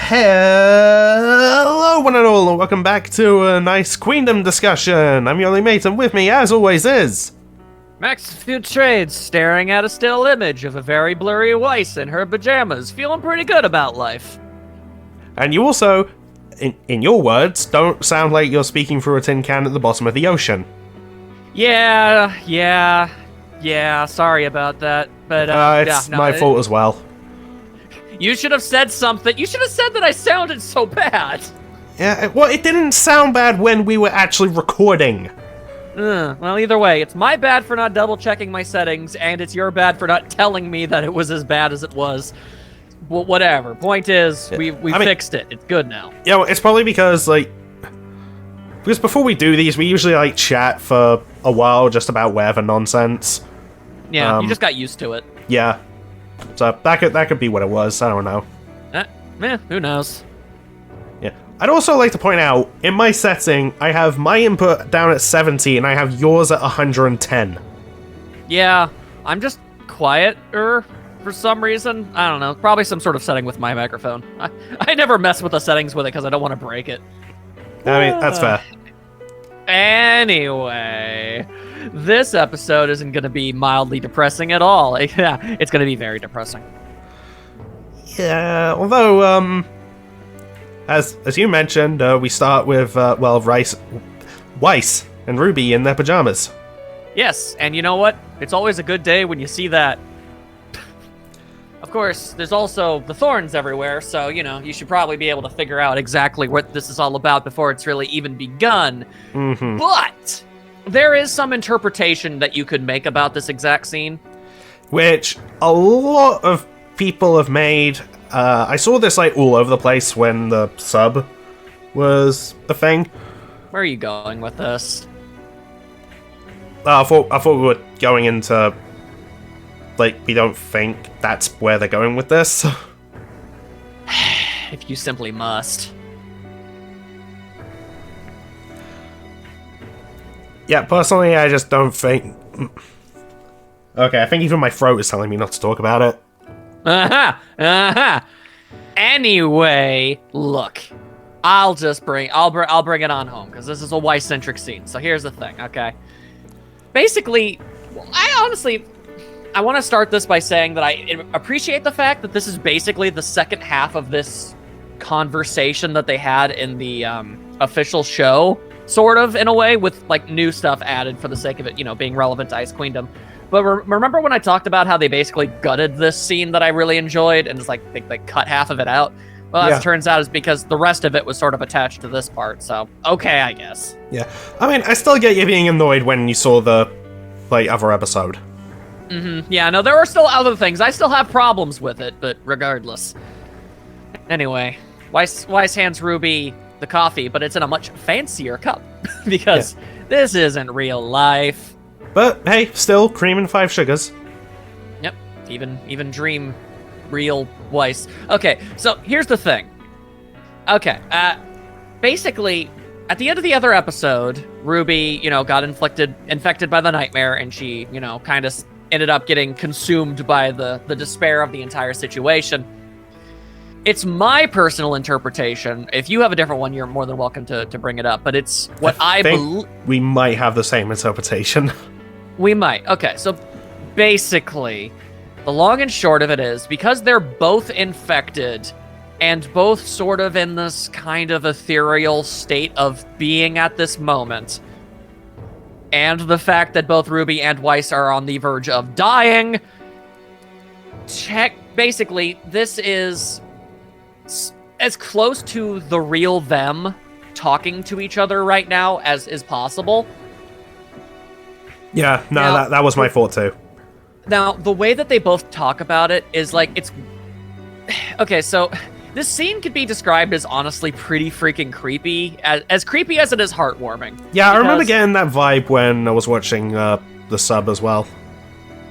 Hello, one and all, and welcome back to an Ice Queendom discussion. I'm your only mate, and with me, as always, is... MaxN'Mate Trades, staring at a still image of a very blurry Weiss in her pajamas, feeling pretty good about life. And you also, in your words, don't sound like you're speaking through a tin can at the bottom of the ocean. Yeah, sorry about that, but, it's my fault as well. You should have said something. You should have said that I sounded so bad. Yeah, well, it didn't sound bad when we were actually recording. Well, either way, it's my bad for not double-checking my settings, and it's your bad for not telling me that it was as bad as it was. Well, whatever. Point is, we fixed it. It's good now. Yeah, well, it's probably because, because before we do these, we usually, chat for a while just about whatever nonsense. Yeah, you just got used to it. Yeah. So that could be what it was. I don't know. Who knows? Yeah. I'd also like to point out, in my setting, I have my input down at 70 and I have yours at 110. Yeah, I'm just quieter for some reason. I don't know. Probably some sort of setting with my microphone. I never mess with the settings with it because I don't want to break it. I mean, that's fair. Anyway, this episode isn't going to be mildly depressing at all. Yeah, it's going to be very depressing. Yeah, although, as you mentioned, we start with, Weiss and RWBY in their pajamas. Yes, and you know what? It's always a good day when you see that. Of course, there's also the thorns everywhere, so, you should probably be able to figure out exactly what this is all about before it's really even begun. Mm-hmm. But there is some interpretation that you could make about this exact scene. Which a lot of people have made. I saw this, all over the place when the sub was a thing. Where are you going with this? I thought we were going into... we don't think that's where they're going with this. If you simply must. Yeah, personally, I just don't think... Okay, I think even my throat is telling me not to talk about it. Anyway, look. I'll bring it on home, because this is a Weiss-centric scene. So here's the thing, okay? Basically, I want to start this by saying that I appreciate the fact that this is basically the second half of this conversation that they had in the official show, sort of, in a way, with, new stuff added for the sake of it, being relevant to Ice Queendom. But remember when I talked about how they basically gutted this scene that I really enjoyed, and it's they cut half of it out? Well, as it turns out, is because the rest of it was sort of attached to this part, so, okay, I guess. Yeah, I mean, I still get you being annoyed when you saw the, other episode. Mm-hmm. Yeah, no, there are still other things. I still have problems with it, but regardless. Anyway, Weiss hands RWBY the coffee, but it's in a much fancier cup, because this isn't real life. But, hey, still, cream and 5 sugars. Yep, even dream real Weiss. Okay, so here's the thing. Okay, basically, at the end of the other episode, RWBY, got infected by the nightmare, and she, kind of ended up getting consumed by the despair of the entire situation. It's my personal interpretation. If you have a different one, you're more than welcome to bring it up, but it's what I believe. We might have the same interpretation. We might. Okay, so basically, the long and short of it is, because they're both infected and both sort of in this kind of ethereal state of being at this moment, and the fact that both RWBY and Weiss are on the verge of dying, basically, this is as close to the real them talking to each other right now as is possible. Yeah, no, now, that was my thought too. Now, the way that they both talk about it is it's... Okay, so this scene could be described as honestly pretty freaking creepy, as creepy as it is heartwarming. Yeah, I remember getting that vibe when I was watching the sub as well.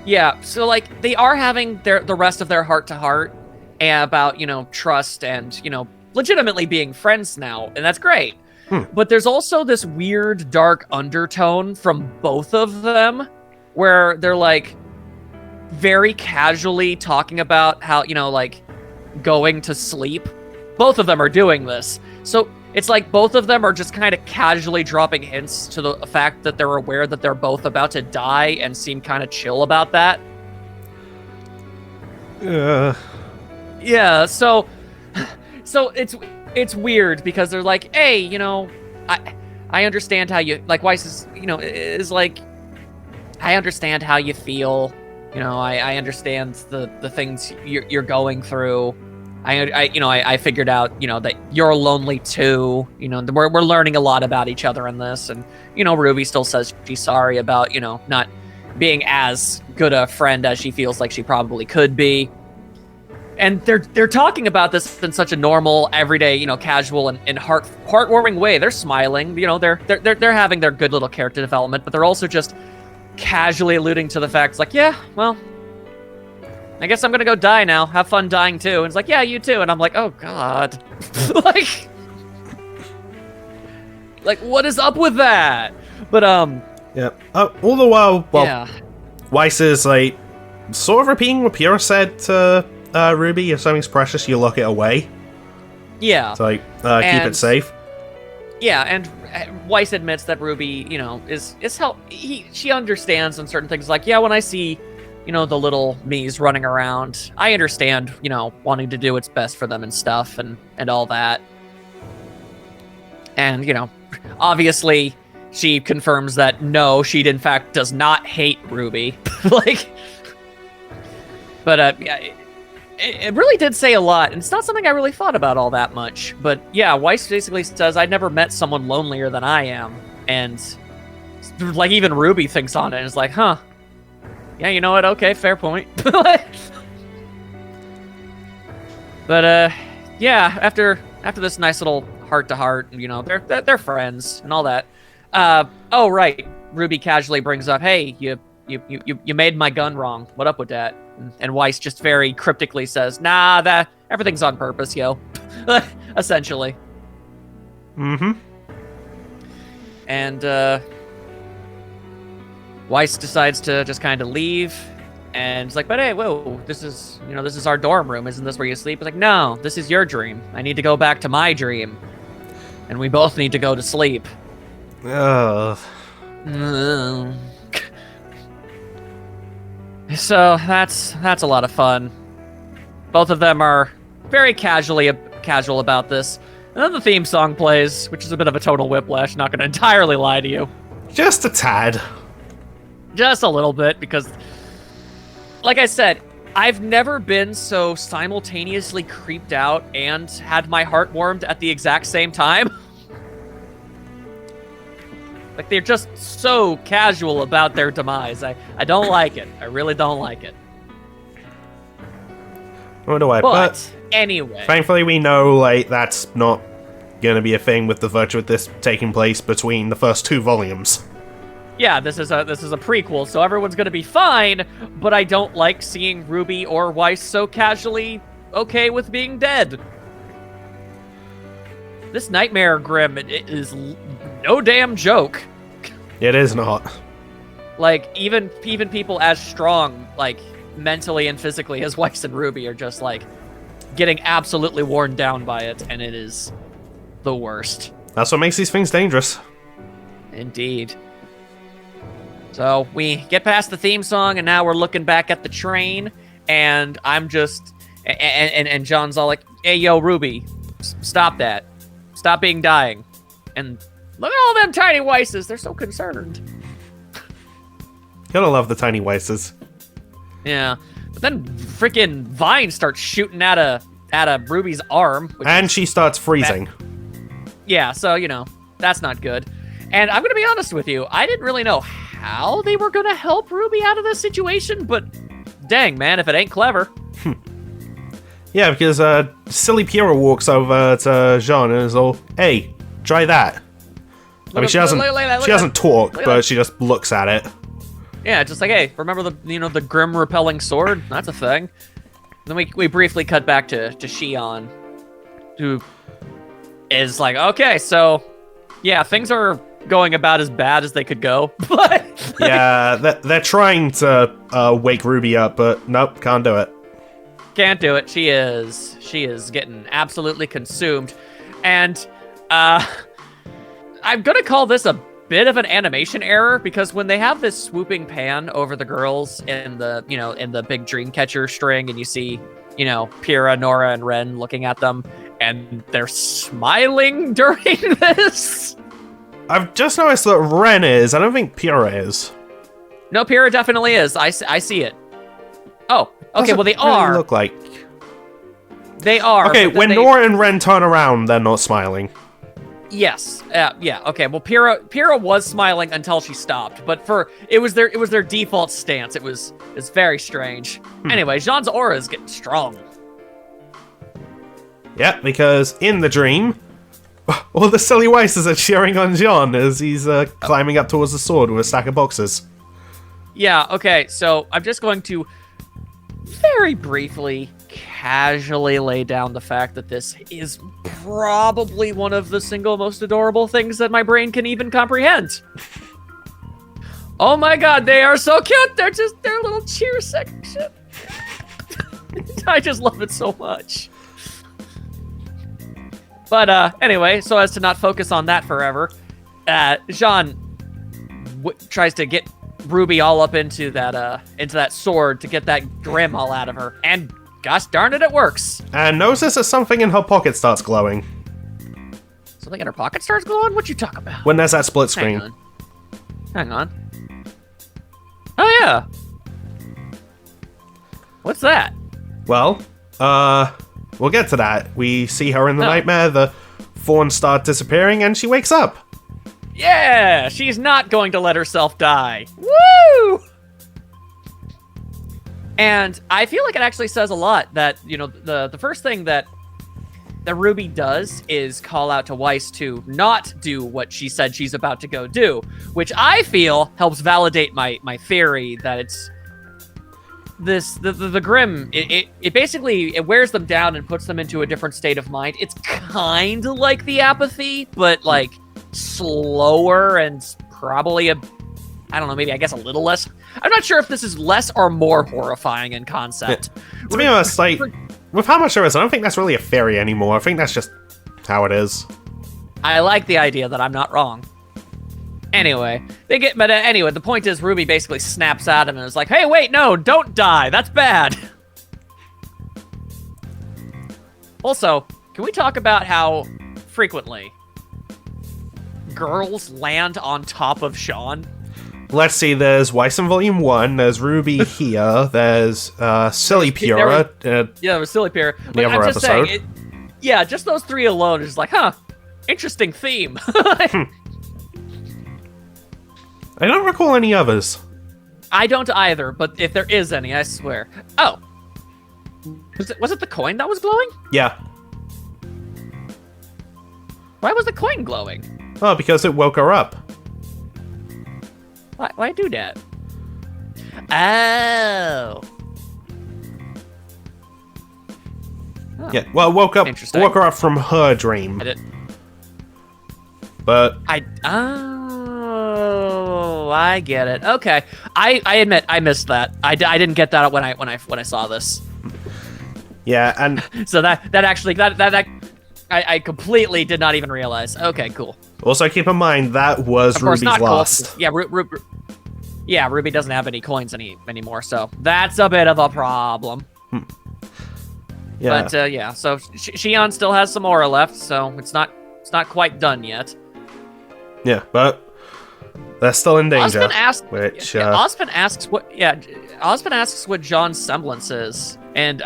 Yeah, so they are having the rest of their heart-to-heart about, trust and, legitimately being friends now, and that's great. But there's also this weird, dark undertone from both of them, where they're, very casually talking about how, going to sleep both of them are doing this. So it's like both of them are just kind of casually dropping hints to the fact that they're aware that they're both about to die and seem kind of chill about that. Yeah, so it's weird because they're like, hey, you know, I understand how you, like, Weiss is, you know, is like, I understand how you feel, you know, I understand the things you're going through. I figured out, you know, that you're lonely too. You know, we're learning a lot about each other in this, and you know, Ruby still says she's sorry about, you know, not being as good a friend as she feels like she probably could be. And they're talking about this in such a normal, everyday, you know, casual and heartwarming way. They're smiling, you know, they're having their good little character development, but they're also just casually alluding to the fact, it's like, yeah, well, I guess I'm gonna go die now. Have fun dying too. And it's like, yeah, you too. And I'm like, oh god, like what is up with that? But yeah. All the while, well, yeah. Weiss is like sort of repeating what Pyrrha said to Ruby. If something's precious, you lock it away. Yeah. So like, keep it safe. Yeah, and Weiss admits that Ruby, you know, is she understands on certain things. Like, yeah, when I see, you know, the little me's running around, I understand, you know, wanting to do what's best for them and stuff and all that. And, you know, obviously she confirms that no, she in fact does not hate Ruby. Like, but yeah, it really did say a lot, and it's not something I really thought about all that much. But yeah, Weiss basically says, I'd never met someone lonelier than I am. And like even Ruby thinks on it and is like, huh. Yeah, you know what? Okay, fair point. But yeah, after this nice little heart-to-heart, you know, they're friends and all that. Oh right, Ruby casually brings up, hey, you made my gun wrong. What up with that? And Weiss just very cryptically says, nah, that everything's on purpose, yo. Essentially. Mm-hmm. And Weiss decides to just kind of leave, and it's like, but hey, whoa, this is our dorm room. Isn't this where you sleep? It's like, no, this is your dream. I need to go back to my dream, and we both need to go to sleep. Ugh. So that's a lot of fun. Both of them are very casual about this. And then the theme song plays, which is a bit of a total whiplash, not going to entirely lie to you. Just a tad. Just a little bit, because, like I said, I've never been so simultaneously creeped out and had my heart warmed at the exact same time. Like, they're just so casual about their demise. I don't like it. I really don't like it. Nor do I, but anyway. Thankfully, we know, like, that's not gonna be a thing with the virtue of this taking place between the first 2 volumes. Yeah, this is a prequel, so everyone's gonna be fine, but I don't like seeing Ruby or Weiss so casually okay with being dead. This Nightmare Grim is no damn joke. It is not. Like, even people as strong, like, mentally and physically as Weiss and Ruby are just, like, getting absolutely worn down by it, and it is the worst. That's what makes these things dangerous. Indeed. So, we get past the theme song, and now we're looking back at the train, and I'm just... And John's all like, hey, yo, Ruby, stop that. Stop being dying. And look at all them tiny Weisses. They're so concerned. Gotta love the tiny Weisses. Yeah. But then freaking Vine starts shooting at a Ruby's arm. And she starts freezing. Yeah, so, you know, that's not good. And I'm going to be honest with you. I didn't really know how they were going to help Ruby out of this situation, but dang, man, if it ain't clever. Yeah, because silly Pyrrha walks over to Jean and is all, hey, try that. I mean, she doesn't talk, but she just looks at it. Yeah, just like, hey, remember the grim repelling sword? That's a thing. Then we briefly cut back to Xion, who is like, okay, so yeah, things are going about as bad as they could go. Yeah, they're trying to wake Ruby up, but nope, can't do it. Can't do it. She is getting absolutely consumed. And I'm gonna call this a bit of an animation error, because when they have this swooping pan over the girls in the, in the big Dreamcatcher string, and you see, Pyrrha, Nora, and Ren looking at them, and they're smiling during this. I've just noticed that Ren is. I don't think Pyrrha is. No, Pyrrha definitely is. I see it. Oh, okay. Well, they really are. Look like. They are. Okay, when Nora and Ren turn around, they're not smiling. Yes. Yeah. Okay. Well, Pyrrha was smiling until she stopped, but it was their default stance. It's very strange. Anyway, Jean's aura is getting strong. Yeah, because in the dream, all the silly Weisses are cheering on Jean as he's climbing up towards the sword with a stack of boxes. Yeah. Okay. So I'm just going to very briefly, casually lay down the fact that this is probably one of the single most adorable things that my brain can even comprehend. Oh my god, they are so cute! They're just their little cheer section. I just love it so much. But anyway, so as to not focus on that forever, Jean tries to get Ruby all up into that sword to get that grim all out of her, and gosh darn it, it works. And notices that something in her pocket starts glowing. Something in her pocket starts glowing? What you talking about? When there's that split screen. Hang on. Oh yeah. What's that? Well, we'll get to that. We see her in the nightmare, the thorns start disappearing, and she wakes up. Yeah, she's not going to let herself die. Woo! And I feel like it actually says a lot that, the first thing that RWBY does is call out to Weiss to not do what she said she's about to go do, which I feel helps validate my theory that it's the Grimm. It basically wears them down and puts them into a different state of mind. It's kind of like the apathy, but like slower and probably maybe I guess a little less. I'm not sure if this is less or more horrifying in concept. Yeah. To be honest, like, with how much there is, I don't think that's really a theory anymore. I think that's just how it is. I like the idea that I'm not wrong. Anyway, the point is RWBY basically snaps at him and is like, hey, wait, no, don't die. That's bad. Also, can we talk about how frequently girls land on top of Sean? Let's see, there's Weiss in Volume 1, there's RWBY here, there's Silly Pyrrha. There was Silly Pyrrha. The other I'm just episode. saying, just those three alone is like, interesting theme. I don't recall any others. I don't either, but if there is any, I swear. Oh. Was it the coin that was glowing? Yeah. Why was the coin glowing? Oh, because it woke her up. Why do that? Oh. Yeah, well, woke her up from her dream. But I get it. Okay, I admit I missed that. I didn't get that when I saw this. Yeah, and so that actually I completely did not even realize. Okay, cool. Also keep in mind that was RWBY's last. Cool. Yeah, RWBY doesn't have any coins anymore, so that's a bit of a problem. Yeah. But so Xion still has some aura left, so it's not quite done yet. Yeah, but they're still in danger. Osmond asks what John's semblance is, and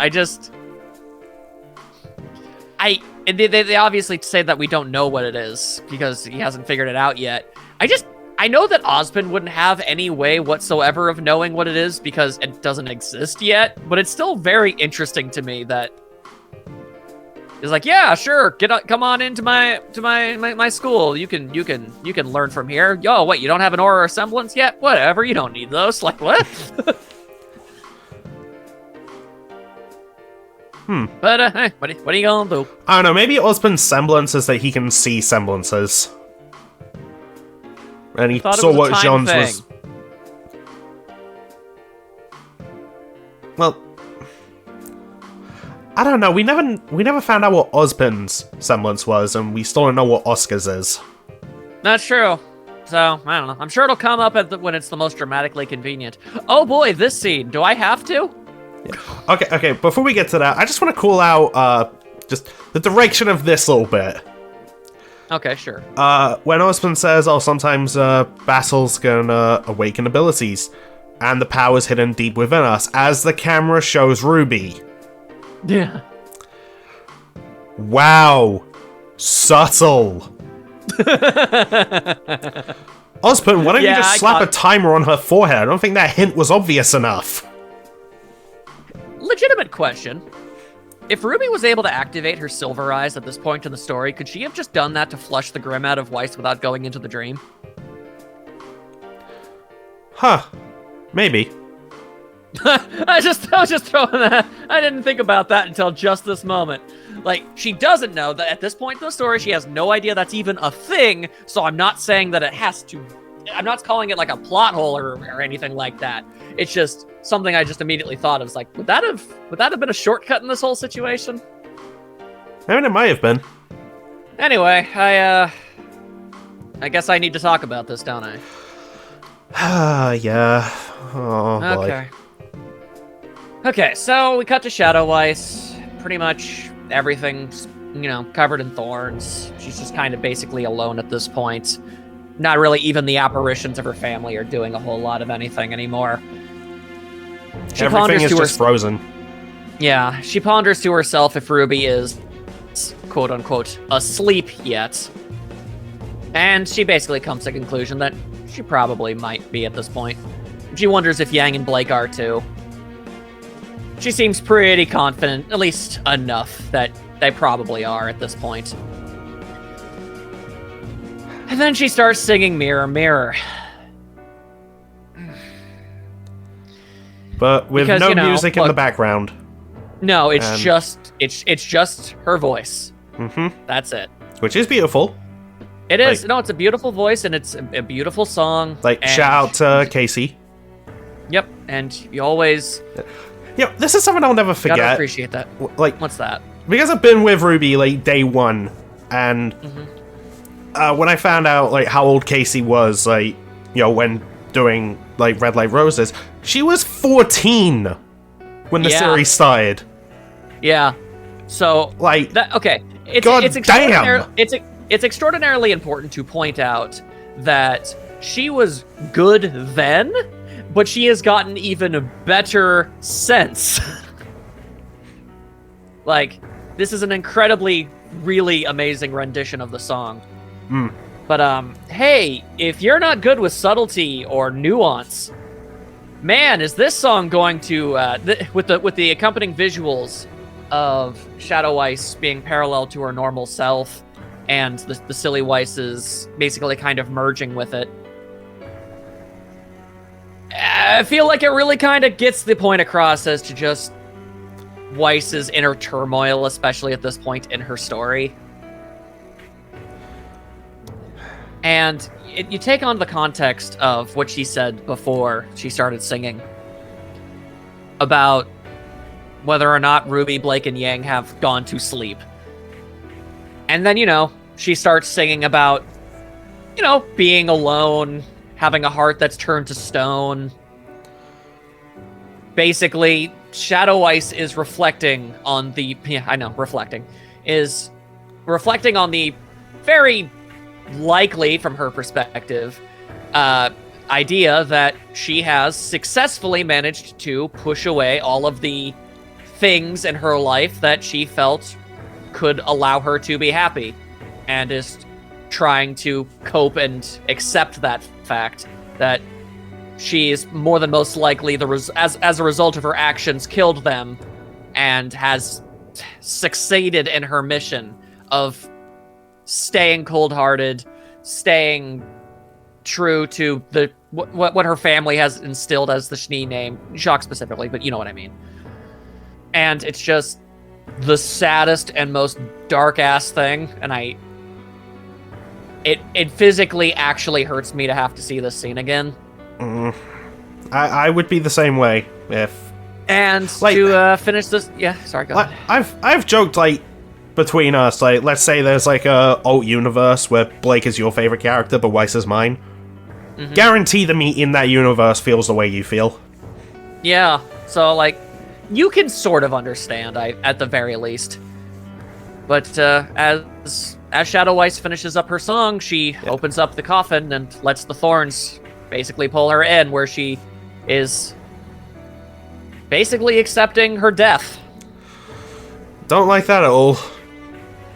they obviously say that we don't know what it is because he hasn't figured it out yet. I know that Osmond wouldn't have any way whatsoever of knowing what it is because it doesn't exist yet, but it's still very interesting to me that he's like, yeah, sure, come on into my school. You can learn from here. Yo, what, you don't have an aura or semblance yet? Whatever, you don't need those. Like, what? But hey, what are you gonna do? I don't know, maybe Osmond's semblance is that he can see semblances. And he saw what Jean's was. I don't know. We never found out what Ozpin's semblance was, and we still don't know what Oscar's is. That's true. So, I don't know. I'm sure it'll come up when it's the most dramatically convenient. Oh boy, this scene. Do I have to? Yeah. Okay. Before we get to that, I just want to call out just the direction of this little bit. Okay, sure. When Ozpin says, "Oh, sometimes battles can awaken abilities, and the power's hidden deep within us," as the camera shows RWBY. Yeah. Wow. Subtle. Ozpin, why don't you just slap a timer on her forehead? I don't think that hint was obvious enough. Legitimate question. If RWBY was able to activate her silver eyes at this point in the story, could she have just done that to flush the Grim out of Weiss without going into the dream? Huh. Maybe. I was just throwing that. I didn't think about that until just this moment. Like, she doesn't know that at this point in the story, she has no idea that's even a thing, so I'm not saying that it has to... I'm not calling it like a plot hole or anything like that. It's just something I just immediately thought of. Was like, would that have been a shortcut in this whole situation? I mean, it might have been. Anyway, I guess I need to talk about this, don't I? Yeah. Oh, boy. Okay. Okay, so we cut to Shadow Weiss. Pretty much everything's, covered in thorns. She's just kind of basically alone at this point. Not really even the apparitions of her family are doing a whole lot of anything anymore. Everything is just frozen. Yeah, she ponders to herself if RWBY is, quote-unquote, asleep yet. And she basically comes to the conclusion that she probably might be at this point. She wonders if Yang and Blake are too. She seems pretty confident, at least enough, that they probably are at this point. And then she starts singing Mirror, Mirror. But with no music in the background. No, it's just her voice. Mm-hmm. That's it. Which is beautiful. It is. No, it's a beautiful voice, and it's a beautiful song. Shout out to Casey. Yep, and you always... Yeah, this is something I'll never forget. Gotta appreciate that. What's that? Because I've been with RWBY, day one, and when I found out, how old Casey was, when doing, Red Light Roses, she was 14 when the series started. Yeah. So, okay. It's extraordinarily important to point out that she was good then, but she has gotten even better since. This is an incredibly, really amazing rendition of the song. But, hey, if you're not good with subtlety or nuance, man, is this song going to, with the accompanying visuals of Shadow Weiss being parallel to her normal self, and the silly Weisses basically kind of merging with it, I feel like it really kind of gets the point across as to just Weiss's inner turmoil, especially at this point in her story. And you take on the context of what she said before she started singing about whether or not RWBY, Blake, and Yang have gone to sleep. And then, she starts singing about, being alone, having a heart that's turned to stone. Basically, Shadow Weiss is reflecting on the... Yeah, I know, reflecting on the very likely, from her perspective, idea that she has successfully managed to push away all of the things in her life that she felt could allow her to be happy, and is trying to cope and accept that fact that she is more than most likely as a result of her actions killed them, and has succeeded in her mission of staying cold-hearted, staying true to what her family has instilled as the Schnee name, Jacques specifically, but you know what I mean. And it's just the saddest and most dark-ass thing, and it physically actually hurts me to have to see this scene again. I would be the same way if And Like- to finish this, yeah, sorry, go Like, ahead. I've joked, like, between us, like, let's say there's, like, a alt universe where Blake is your favorite character, but Weiss is mine. Guarantee the me in that universe feels the way you feel. Yeah, so, like, you can sort of understand, at the very least. But as Shadow Weiss finishes up her song, she opens up the coffin and lets the thorns basically pull her in, where she is basically accepting her death. Don't like that at all.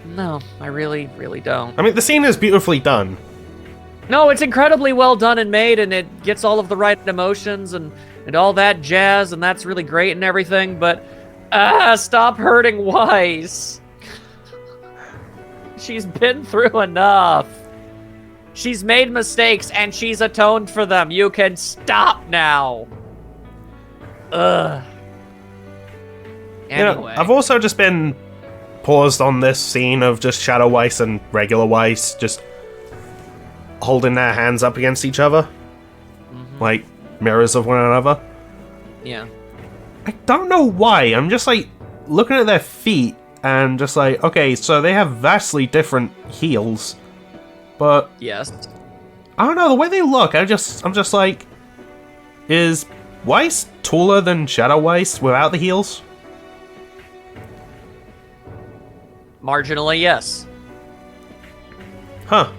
No, I really, really don't. I mean, the scene is beautifully done. No, it's incredibly well done and made, and it gets all of the right emotions and all that jazz, and that's really great and everything, but stop hurting Weiss. She's been through enough. She's made mistakes, and she's atoned for them. You can stop now. Ugh. Anyway. You know, I've also just been paused on this scene of just Shadow Weiss and regular Weiss just holding their hands up against each other. Like mirrors of one another. Yeah. I don't know why. I'm just like looking at their feet and just like, okay, so they have vastly different heels. But Yes. I don't know, the way they look, I'm just like, is Weiss taller than Shadow Weiss without the heels? Marginally, yes. Huh.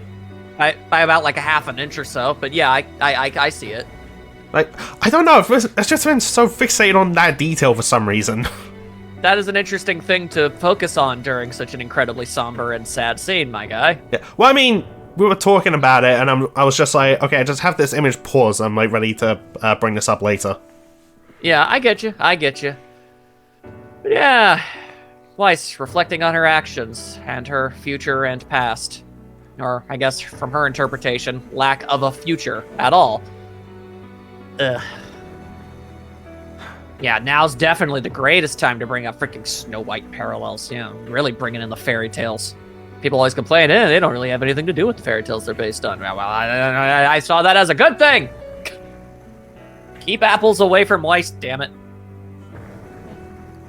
By about like a half an inch or so, but yeah, I see it. Like, I don't know, it's just been so fixated on that detail for some reason. That is an interesting thing to focus on during such an incredibly somber and sad scene, my guy. Yeah. Well, I mean, we were talking about it, and I was just like, okay, I just have this image paused. I'm like ready to bring this up later. Yeah, I get you. But yeah, Weiss reflecting on her actions and her future and past. Or, I guess, from her interpretation, lack of a future at all. Ugh. Yeah, now's definitely the greatest time to bring up freaking Snow White parallels. Yeah, really bringing in the fairy tales. People always complain, they don't really have anything to do with the fairy tales they're based on. Well, I saw that as a good thing! Keep apples away from Weiss, damn it.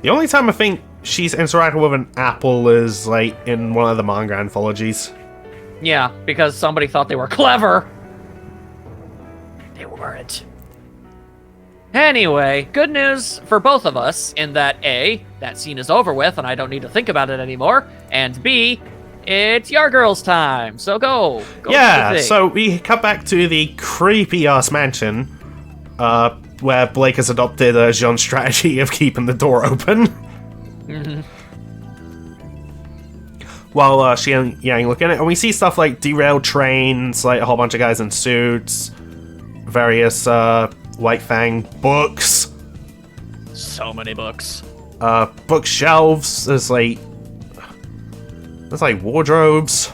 The only time I think she's interacted with an apple is, like, in one of the manga anthologies. Yeah, because somebody thought they were clever. They weren't. Anyway, good news for both of us in that A, that scene is over with and I don't need to think about it anymore, and B, it's your girl's time, so go do Yeah, the thing. so we cut back to the creepy-ass mansion, where Blake has adopted Jean's strategy of keeping the door open. While she and Yang look in it, and we see stuff like derailed trains, like a whole bunch of guys in suits, various White Fang books, So many books. bookshelves. There's like wardrobes.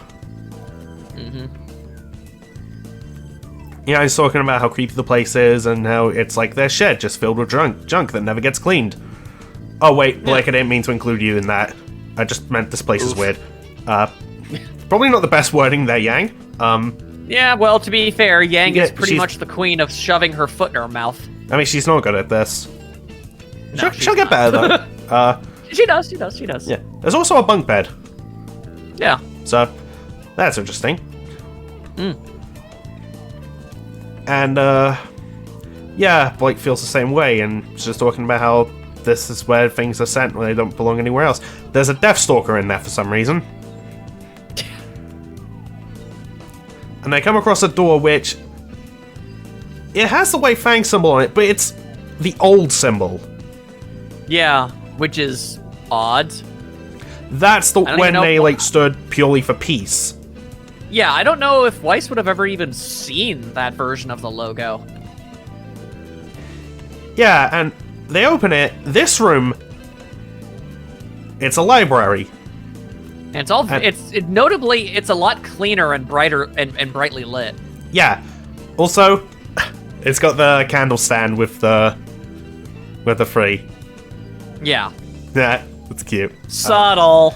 You know, he's talking about how creepy the place is and how it's like their shed just filled with junk that never gets cleaned. Oh wait, Blake, I didn't mean to include you in that. I just meant this place is weird. Probably not the best wording there, Yang. Yeah, well, to be fair, Yang Yeah, is pretty she's- much the queen of shoving her foot in her mouth. I mean, she's not good at this. No, She'll get better though. She does. Yeah. There's also a bunk bed, Yeah. so that's interesting. And yeah, Blake feels the same way, and she's just talking about how this is where things are sent when they don't belong anywhere else. There's a Deathstalker in there for some reason. And they come across a door which... it has the White Fang symbol on it, but it's the old symbol. Yeah, which is odd. That's the don't when even know they why. like stood purely for peace. Yeah, I don't know if Weiss would have ever even seen that version of the logo. Yeah, and they open it. This room, it's a library. And it's all And- notably it's a lot cleaner and brighter and brightly lit. Yeah. Also, it's got the candle stand with the three. Yeah. Yeah, it's cute. Subtle.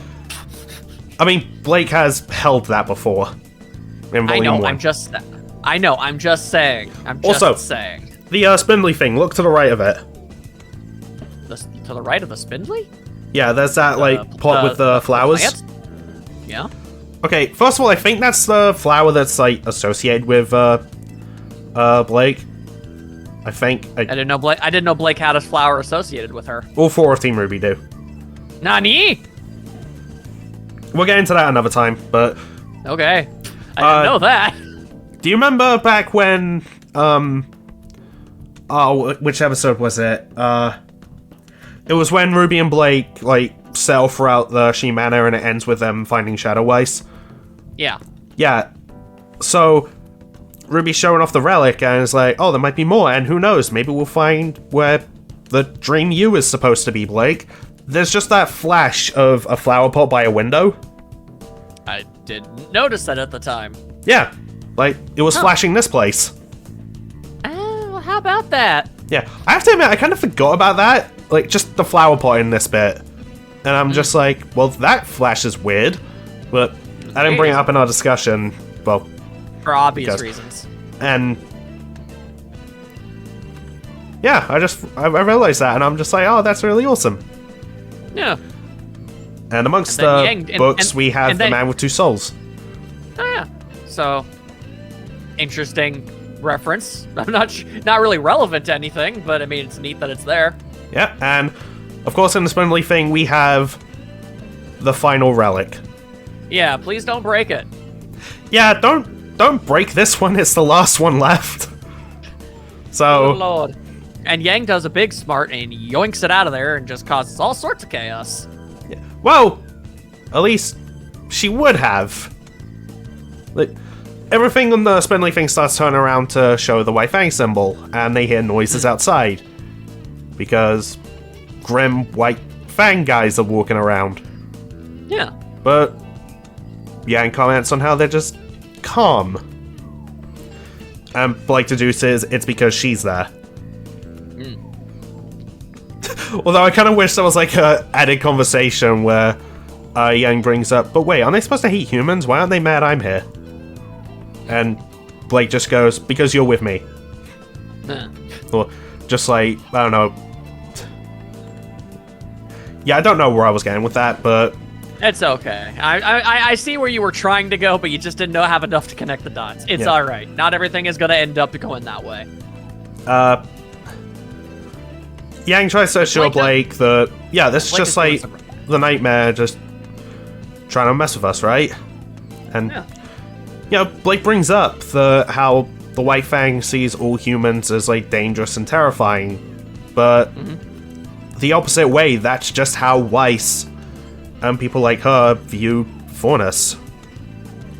I mean, Blake has held that before. In I volume know, 1. I'm just saying. Also- saying. The spindly thing, look to the right of it. To the right of the spindly? Yeah, there's that, like, pot with the flowers. Plants? Yeah. Okay, first of all, I think that's the flower that's, like, associated with, Blake. I think. I didn't know Blake had a flower associated with her. All 4 of Team RWBY do. Nani? We'll get into that another time, but... Okay. I didn't know that. Do you remember back when, oh, which episode was it? It was when Ruby and Blake, like, sail throughout the She Manor and it ends with them finding Shadow Ice. Yeah. Yeah. So, Ruby's showing off the relic and it's like, oh, there might be more, and who knows, maybe we'll find where the Dream U is supposed to be, Blake. There's just that flash of a flower pot by a window. I didn't notice that at the time. Yeah. Like, it was flashing this place. Well, how about that? Yeah, I have to admit, I kind of forgot about that. Like, just the flower pot in this bit. And I'm just like, well, that flash is weird. But I didn't bring it up in our discussion. Well, for obvious reasons. And yeah, I realized that, and I'm just like, oh, that's really awesome. Yeah. And amongst the books, we have The Man with Two Souls. Oh yeah. So, interesting reference. I'm not really relevant to anything, but I mean, it's neat that it's there. Yeah, and of course, in the spindly thing, we have the final relic. Yeah, please don't break it. Yeah, don't break this one. It's the last one left. So. Oh Lord. And Yang does a big smart and yoinks it out of there and just causes all sorts of chaos. Yeah. Well, at least she would have. Like, everything on the spindly thing starts turning around to show the White Fang symbol, and they hear noises outside. Because grim White Fang guys are walking around. Yeah. But Yang comments on how they're just calm. And Blake deduces it's because she's there. Although I kind of wish there was like a added conversation where Yang brings up, but wait, aren't they supposed to hate humans? Why aren't they mad I'm here? And Blake just goes, because you're with me. Or just like, I don't know. Yeah, I don't know where I was going with that, but... It's okay. I see where you were trying to go, but you just didn't have enough to connect the dots. It's alright. Not everything is going to end up going that way. Yang tries to show Blake that, yeah, this is just like the nightmare just trying to mess with us, right? And, you know, Blake brings up how the White Fang sees all humans as, like, dangerous and terrifying. But the opposite way, that's just how Weiss and people like her view Faunus.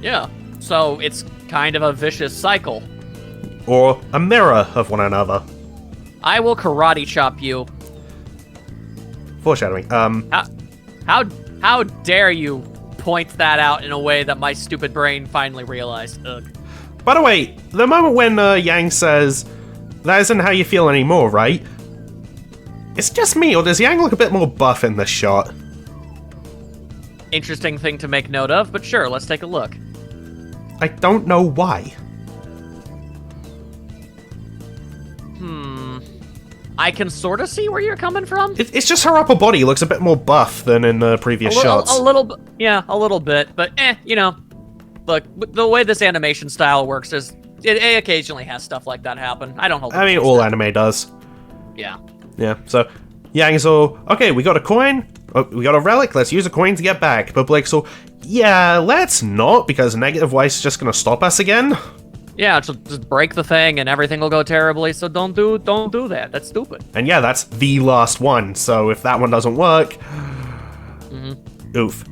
Yeah, so it's kind of a vicious cycle. Or a mirror of one another. I will karate chop you. Foreshadowing. How dare you point that out in a way that my stupid brain finally realized? Ugh. By the way, the moment when Yang says, that isn't how you feel anymore, right? It's just me, or does Yang look a bit more buff in this shot? Interesting thing to make note of, but sure, let's take a look. I don't know why. I can sort of see where you're coming from. It's just her upper body looks a bit more buff than in the previous shots. A little bit, yeah, a little bit, but you know, look, the way this animation style works is it occasionally has stuff like that happen. I don't hold. I mean, all anime does. Yeah. Yeah. So Yang's all, okay, we got a coin. Oh, we got a relic. Let's use a coin to get back. But Blake's all, yeah, let's not, because negative Weiss is just gonna stop us again. Yeah, just break the thing and everything will go terribly, so don't do that. That's stupid. And yeah, that's the last one, so if that one doesn't work... Oof.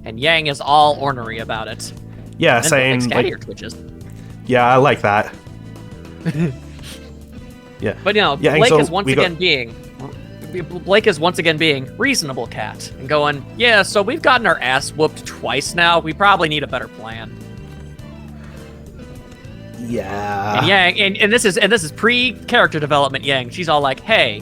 And Yang is all ornery about it. Yeah, and saying, like... Your twitches. Yeah, I like that. Yeah. But, you know, yeah, Blake so is once again being reasonable cat. And going, yeah, so we've gotten our ass whooped twice now. We probably need a better plan. Yeah. And Yang, and this is pre-character development Yang. She's all like, hey,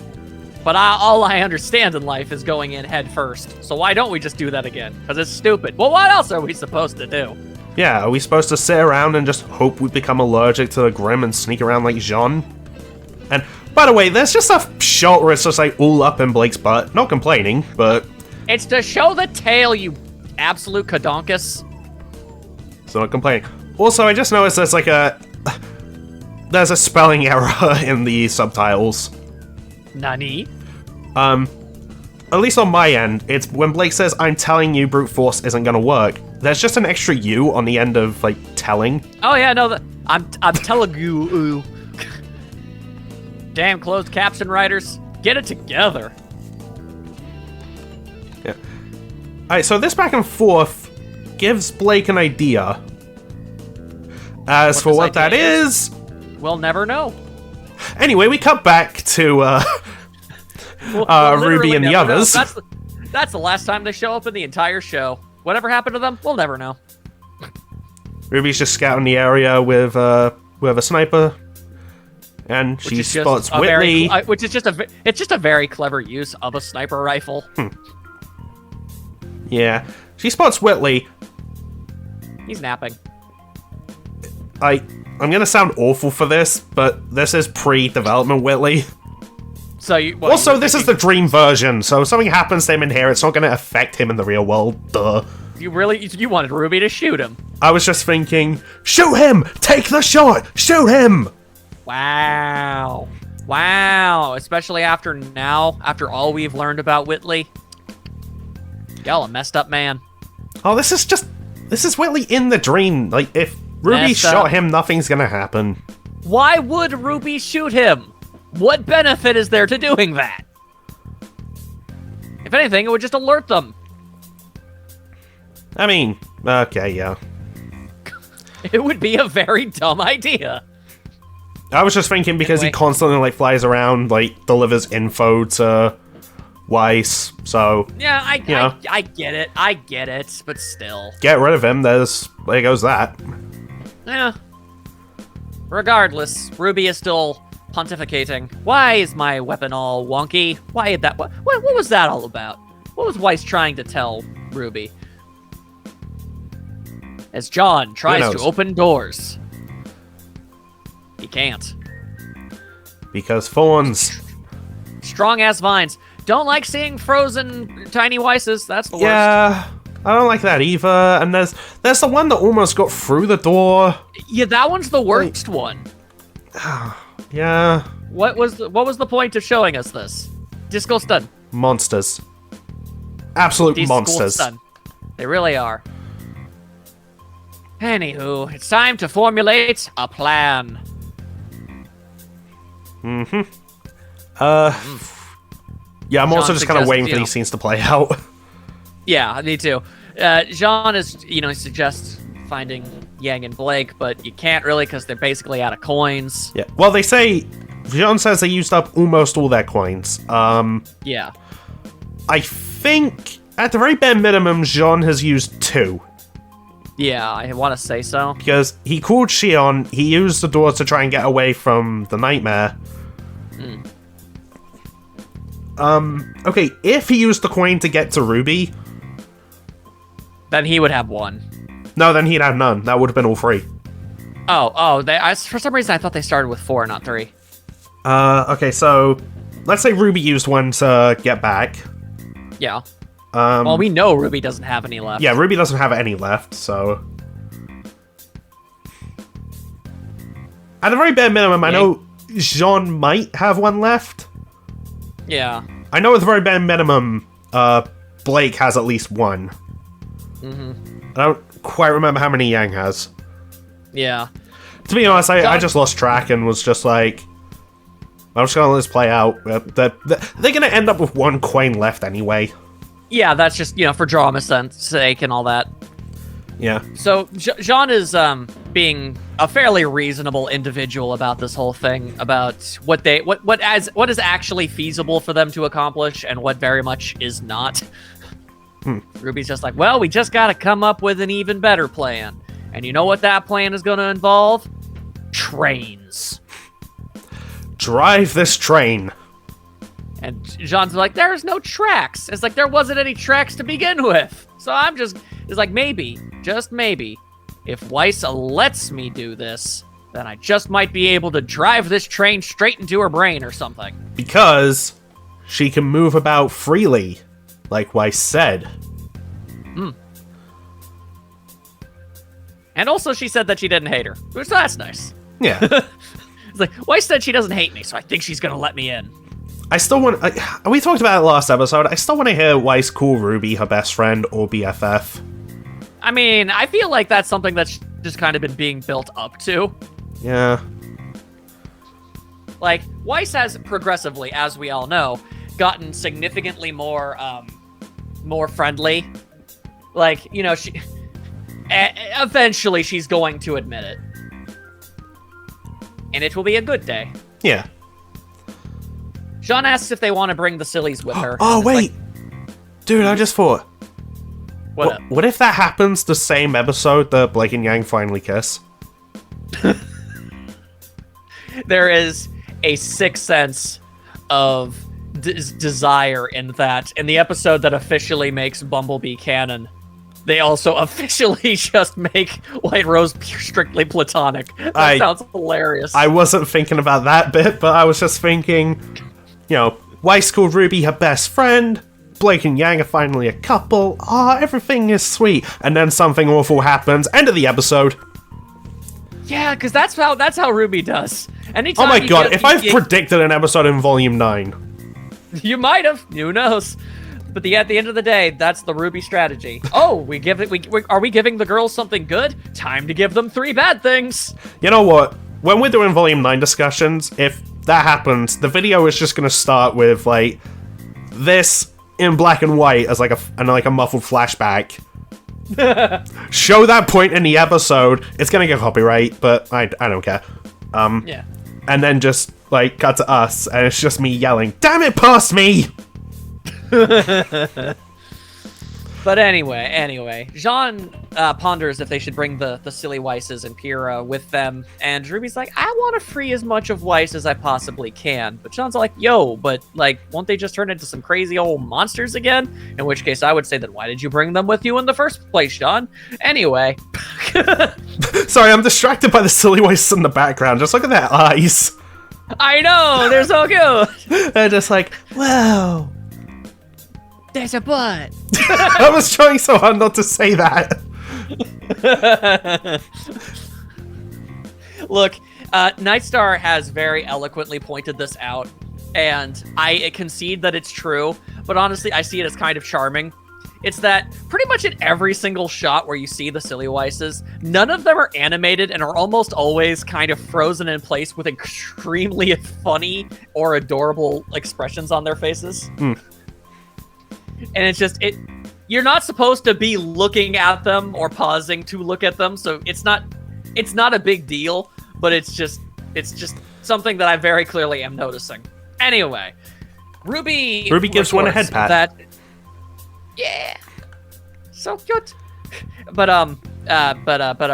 but all I understand in life is going in head first. So why don't we just do that again? Because it's stupid. Well, what else are we supposed to do? Yeah, are we supposed to sit around and just hope we become allergic to the Grim and sneak around like Jean? And By the way, there's just a shot where it's just like all up in Blake's butt. Not complaining, but It's to show the tail, you absolute cadonkus. so not complaining. Also, I just noticed there's a spelling error in the subtitles. Nani? At least on my end, it's when Blake says, "I'm telling you, brute force isn't gonna work." There's just an extra U on the end of like telling. Oh yeah, no, I'm telling you. Ooh. Damn closed caption writers, get it together. Yeah. Alright, so this back and forth gives Blake an idea. As for what that is, we'll never know. Anyway, we cut back to We'll Ruby and the never know. others. That's the last time they show up in the entire show. Whatever happened to them, we'll never know. Ruby's just scouting the area with a sniper, and she spots Whitley. Which is just a very clever use of a sniper rifle. Yeah, she spots Whitley. He's napping. I'm gonna sound awful for this, but this is pre-development Whitley. So this is the dream version, so if something happens to him in here, it's not gonna affect him in the real world. Duh. You wanted Ruby to shoot him. I was just thinking, shoot him! Take the shot! Shoot him! Wow. Especially after all we've learned about Whitley. Y'all a messed up man. Oh, this is Whitley in the dream. Like, if Ruby shot him, nothing's gonna happen. Why would Ruby shoot him? What benefit is there to doing that? If anything, it would just alert them. I mean, okay, yeah. It would be a very dumb idea. I was just thinking because he constantly, like, flies around, like, delivers info to Weiss, so... Yeah, I get it, but still. Get rid of him, there goes that. Yeah. Regardless, Ruby is still pontificating. Why is my weapon all wonky? Why did that... What was that all about? What was Weiss trying to tell Ruby? As John tries to open doors. He can't. Because thorns. Strong-ass vines. Don't like seeing frozen tiny Weisses. That's the worst. Yeah, I don't like that either. And there's the one that almost got through the door. Yeah, that one's the worst one. Yeah. What was the point of showing us this? Disco stun. Monsters. Absolute Disco monsters. stun. They really are. Anywho, it's time to formulate a plan. Yeah, I'm also John just kind of waiting for suggests, these scenes to play out. Yeah, me too. Jean is, suggests finding Yang and Blake, but you can't really because they're basically out of coins. Yeah. Well, they say Jean says they used up almost all their coins. Yeah. I think at the very bare minimum, Jean has used 2. Yeah, I want to say so. Because he called Shion, he used the door to try and get away from the nightmare. Okay, if he used the coin to get to Ruby... Then he would have 1. No, then he'd have none. That would have been all 3. For some reason I thought they started with 4, not 3. Okay, so... Let's say Ruby used 1 to get back. Yeah. Well, we know Ruby doesn't have any left. Yeah, Ruby doesn't have any left, so... At the very bare minimum, I know Jean might have 1 left. Yeah. I know at the very bare minimum, Blake has at least 1. I don't quite remember how many Yang has. Yeah. To be honest, I just lost track and was just like... I'm just gonna let this play out. They're gonna end up with 1 coin left anyway. Yeah, that's just, for drama's sake and all that. Yeah. So, Jean is being a fairly reasonable individual about this whole thing, about what is actually feasible for them to accomplish and what very much is not. Ruby's just like, well, we just gotta come up with an even better plan. And you know what that plan is gonna involve? Trains. Drive this train. And Jean's like, there's no tracks. It's like, there wasn't any tracks to begin with. So it's like, maybe, just maybe, if Weiss lets me do this, then I just might be able to drive this train straight into her brain or something. Because she can move about freely, like Weiss said. And also she said that she didn't hate her, which that's nice. Yeah. It's like, Weiss said she doesn't hate me, so I think she's gonna let me in. I still want... we talked about it last episode. I still want to hear Weiss call Ruby her best friend or BFF. I mean, I feel like that's something that's just kind of been being built up to. Yeah. Like, Weiss has progressively, as we all know, gotten significantly more friendly. Like, you know, she... eventually she's going to admit it. And it will be a good day. Yeah. Jean asks if they want to bring the sillies with her. Oh, wait! Like, dude, I just thought... What if that happens the same episode that Blake and Yang finally kiss? There is a sixth sense of desire in that. In the episode that officially makes Bumblebee canon, they also officially just make White Rose strictly platonic. That sounds hilarious. I wasn't thinking about that bit, but I was just thinking, you know, Weiss called Ruby her best friend, Blake and Yang are finally a couple, everything is sweet, and then something awful happens, end of the episode. Yeah, because that's how RWBY does. Anytime oh my god, if I've predicted an episode in Volume 9. You might have, who knows? But at the end of the day, that's the RWBY strategy. Oh, are we giving the girls something good? Time to give them 3 bad things. You know what? When we're doing Volume 9 discussions, if that happens, the video is just going to start with, like, this in black and white as, like, a muffled flashback. Show that point in the episode. It's going to get copyright, but I don't care. Yeah. And then just, like, cut to us, and it's just me yelling, "Damn it, past me!" But anyway, Jean ponders if they should bring the silly Weisses and Pyrrha with them, and Ruby's like, I want to free as much of Weiss as I possibly can. But Jean's like, yo, but, like, won't they just turn into some crazy old monsters again? In which case, I would say that why did you bring them with you in the first place, Jean? Anyway. Sorry, I'm distracted by the silly Weiss in the background. Just look at their eyes. I know, they're so cute. They're just like, wow. There's a butt. I was trying so hard not to say that. Look, Nightstar has very eloquently pointed this out, and I concede that it's true, but honestly, I see it as kind of charming. It's that pretty much in every single shot where you see the silly Weisses, none of them are animated and are almost always kind of frozen in place with extremely funny or adorable expressions on their faces. And it's just, you're not supposed to be looking at them or pausing to look at them, so it's not a big deal, but it's just something that I very clearly am noticing. Anyway, Ruby gives one a head pat. Yeah, so cute. But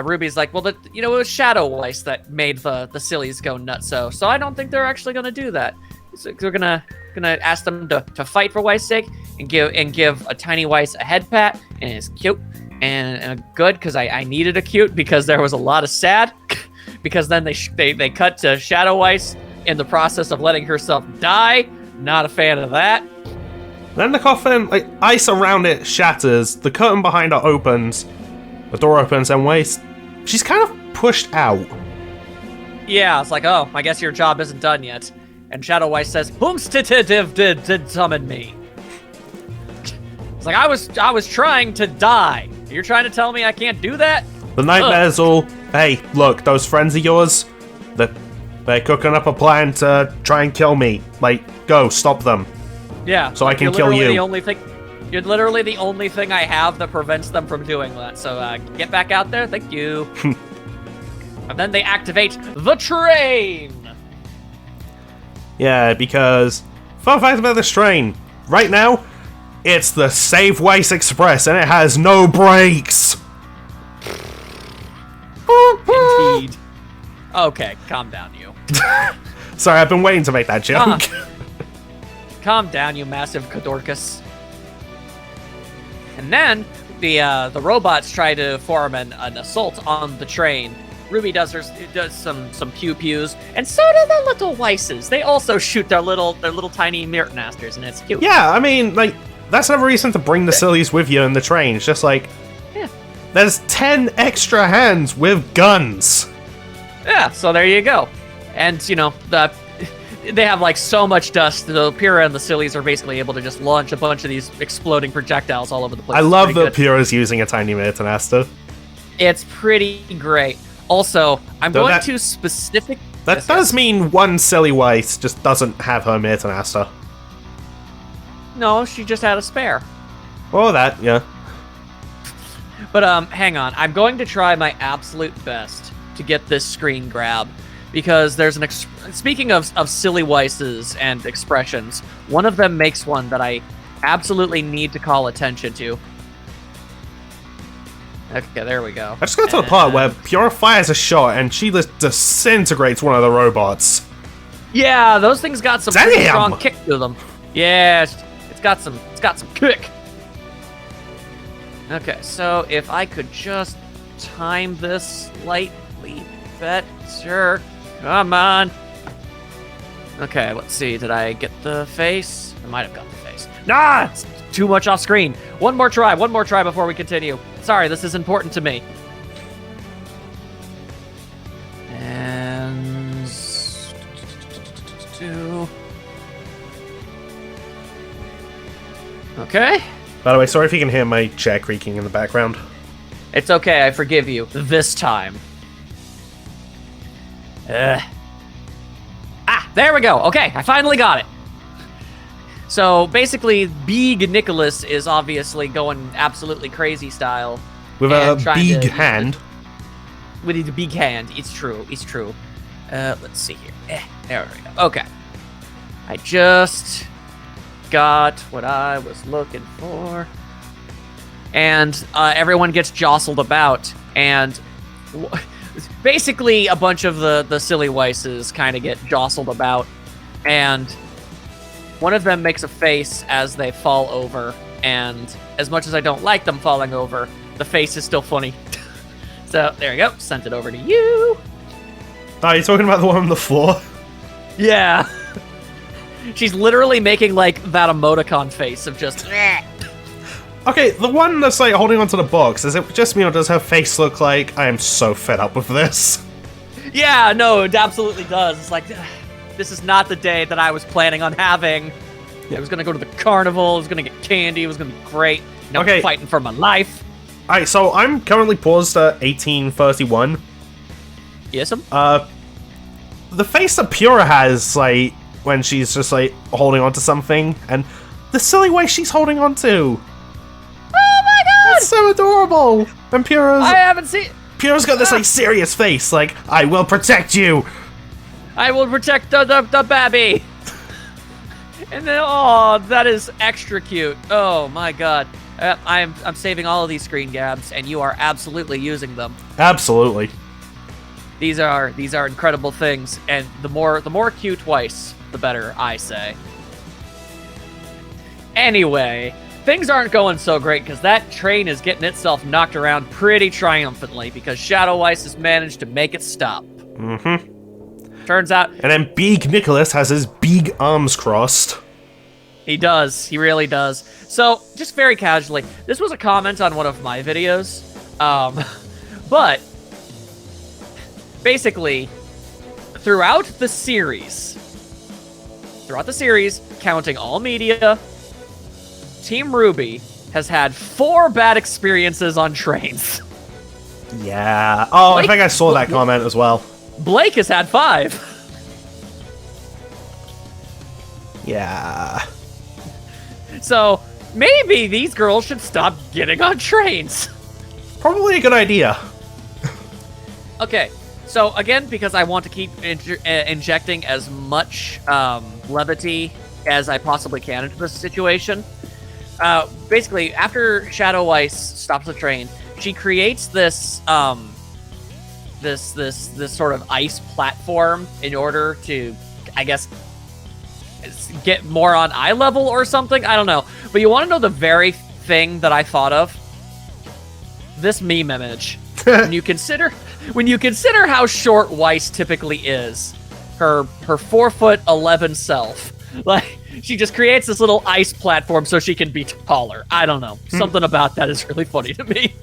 Ruby's like, well, it was Shadow Weiss that made the sillies go nuts, so I don't think they're actually gonna do that. So we're gonna ask them to fight for Weiss' sake and give a tiny Weiss a head pat, and it's cute and good because I needed a cute because there was a lot of sad because then they cut to Shadow Weiss in the process of letting herself die. Not a fan of that. Then the coffin, like, ice around it shatters, the curtain behind her opens, the door opens, and Weiss, she's kind of pushed out. Yeah, it's like, oh, I guess your job isn't done yet. And Shadow Weiss says, "Whomstitive did summon me?" It's like, I was trying to die. You're trying to tell me I can't do that? The nightmare's all, hey, look, those friends of yours, they're cooking up a plan to try and kill me. Like, go, stop them. Yeah. So I can kill you. You're literally the only thing I have that prevents them from doing that. So get back out there. Thank you. And then they activate the train. Yeah, because fun fact about this train, right now, it's the Save Weiss Express and it has no brakes. Indeed. Okay, calm down, you. Sorry, I've been waiting to make that joke. Calm down, you massive Cadorcus. And then the robots try to form an assault on the train, RWBY does some pew pews, and so do the little Weisses. They also shoot their little tiny Mirtnasters, and it's cute. Yeah, I mean, like, that's another reason to bring the sillies with you in the train. It's just like, Yeah. there's 10 extra hands with guns. Yeah, so there you go. And, you know, they have, like, so much dust, the Pyrrha and the Sillies are basically able to just launch a bunch of these exploding projectiles all over the place. I love that Pyrrha's using a tiny Mirtnaster. It's pretty great. Also, I'm So going to specific... That does mean one Silly Weiss just doesn't have her Mirtnaster. No, she just had a spare. Or that, yeah. But, hang on. I'm going to try my absolute best to get this screen grab. Because there's speaking of silly Weisses and expressions, one of them makes one that I absolutely need to call attention to. Okay, there we go. I just got to the part where Pyrrha fires a shot and she just disintegrates one of the robots. Yeah, those things got some pretty Damn! strong kick to them. Yeah, it's got some kick. Okay, so if I could just time this slightly better. Come on. Okay, let's see. Did I get the face? I might have got the face. Nah! It's too much off screen. One more try before we continue. Sorry, this is important to me. And... Okay. By the way, sorry if you can hear my chair creaking in the background. It's okay, I forgive you. This time. There we go. Okay, I finally got it. So basically, Big Nicholas is obviously going absolutely crazy style. With a big hand. With his big hand. It's true. Let's see here. There we go. Okay. I just got what I was looking for. And everyone gets jostled about. And... basically, a bunch of the silly Weisses kind of get jostled about, and one of them makes a face as they fall over, and as much as I don't like them falling over, the face is still funny. So, there you go. Sent it over to you. Oh, you're talking about the one on the floor? Yeah. She's literally making, like, that emoticon face of just... Okay, the one that's like holding onto the box, is it just me or does her face look like I am so fed up with this? Yeah, no, it absolutely does. It's like, this is not the day that I was planning on having. I was gonna go to the carnival, I was gonna get candy, it was gonna be great. Now I'm fighting for my life. Alright, so I'm currently paused at 1831. Yes, the face that Pyrrha has, like, when she's just, like, holding onto something, and the silly way she's holding onto. Oh my god! It's so adorable! And I haven't seen... Pyrrha's got this, like, serious face, like, I will protect you! I will protect the babby! And then, oh, that is extra cute. Oh my god. I'm saving all of these screen grabs, and you are absolutely using them. Absolutely. These are incredible things, and the more cute Weiss, the better, I say. Anyway, things aren't going so great because that train is getting itself knocked around pretty triumphantly because Shadow Weiss has managed to make it stop. Mm-hmm. Turns out... And then Big Nicholas has his big arms crossed. He does. He really does. So, just very casually, this was a comment on one of my videos. But, basically, throughout the series, counting all media, Team RWBY has had 4 bad experiences on trains. Yeah. Oh, Blake, I think I saw that comment as well. Blake has had 5. Yeah. So, maybe these girls should stop getting on trains. Probably a good idea. Okay, so again, because I want to keep injecting as much levity as I possibly can into this situation, basically, after Shadow Weiss stops the train, she creates this this sort of ice platform in order to, I guess, get more on eye level or something. I don't know. But you want to know the very thing that I thought of? This meme image. when you consider how short Weiss typically is, her 4'11" self, like she just creates this little ice platform so she can be taller. I don't know. Something about that is really funny to me.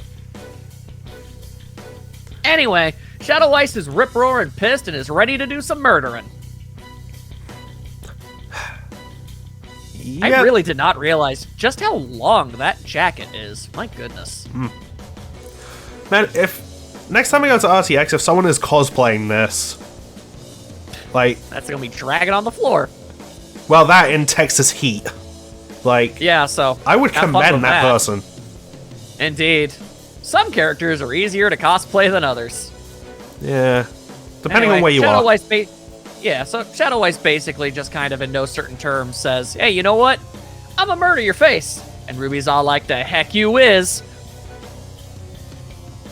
Anyway, Shadow Weiss is rip-roaring pissed and is ready to do some murdering. I really did not realize just how long that jacket is. My goodness. Man, if next time I go to RTX, if someone is cosplaying this, like... That's gonna be dragging on the floor. Well, that in Texas heat. Like... Yeah, so... I would commend that person. Indeed. Some characters are easier to cosplay than others. Yeah. Depending Anyway, on where you Shadow are. Weiss so Shadow Weiss basically just kind of in no certain terms says, hey, you know what? I'm gonna murder your face. And Ruby's all like, the heck you is.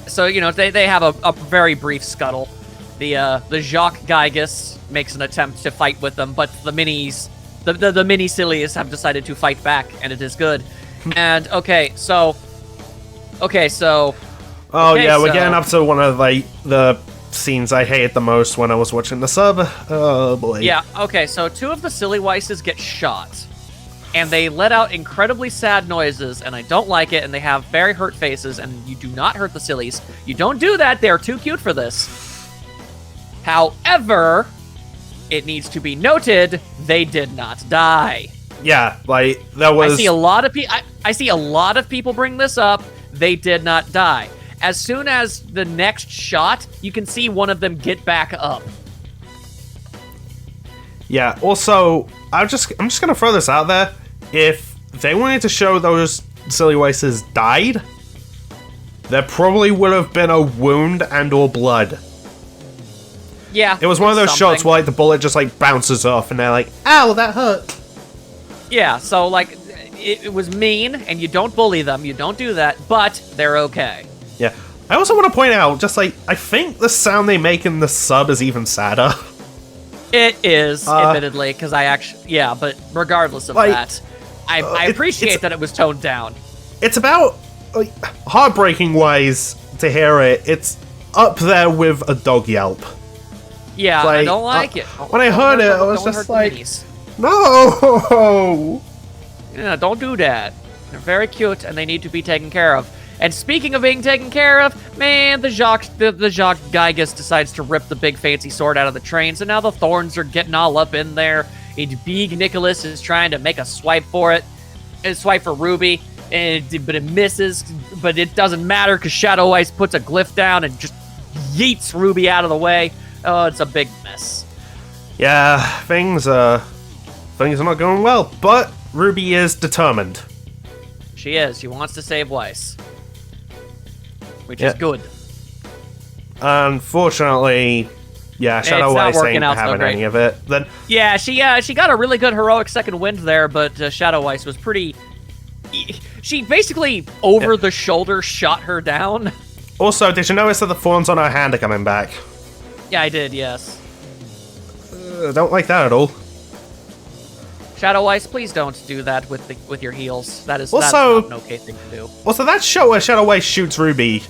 So, you know, they have a very brief scuttle. The Jacques Gygas makes an attempt to fight with them, but the minis, the mini Cilius have decided to fight back, and it is good. And, so... Oh, yeah, we're getting up to one of, like, the scenes I hated the most when I was watching the sub. Oh, boy. Yeah, okay, so two of the Silly Weisses get shot. And they let out incredibly sad noises, and I don't like it, and they have very hurt faces, and you do not hurt the Sillies. You don't do that, they're too cute for this. However, it needs to be noted, they did not die. Yeah, like, that was... I see a lot of people bring this up. They did not die. As soon as the next shot, you can see one of them get back up. Yeah, also, I'm just gonna throw this out there. If they wanted to show those Silly Weisses died, there probably would have been a wound and or blood. Yeah. It was one of those shots where, like, the bullet just, like, bounces off, and they're like, ow, that hurt. Yeah, so, like, it was mean, and you don't bully them, you don't do that, but they're okay. Yeah. I also want to point out, just, like, I think the sound they make in the sub is even sadder. It is, admittedly, because yeah, but regardless of that, I appreciate that it was toned down. It's about, like, heartbreaking-wise to hear it, it's up there with a dog yelp. Yeah, like, I don't like it. When I heard it, I was just like, no! Yeah, don't do that. They're very cute, and they need to be taken care of. And speaking of being taken care of, man, the Jacques Gygas decides to rip the big fancy sword out of the train, so now the thorns are getting all up in there, and Big Nicholas is trying to make a swipe for it, and swipe for Ruby, but it misses, but it doesn't matter, because Shadow Weiss puts a glyph down and just yeets Ruby out of the way. Oh, it's a big mess. Yeah, things are not going well, but Ruby is determined. She is. She wants to save Weiss. Which is good. Unfortunately, yeah, Shadow Weiss ain't having any of it. Then yeah, she got a really good heroic second wind there, but Shadow Weiss was pretty... She basically over-the-shoulder shot her down. Also, did you notice that the thorns on her hand are coming back? Yeah, I did, yes. Don't like that at all. Shadow Weiss, please don't do that with your heels. That's also, not an okay thing to do. Also, that shot where Shadow Weiss shoots Ruby.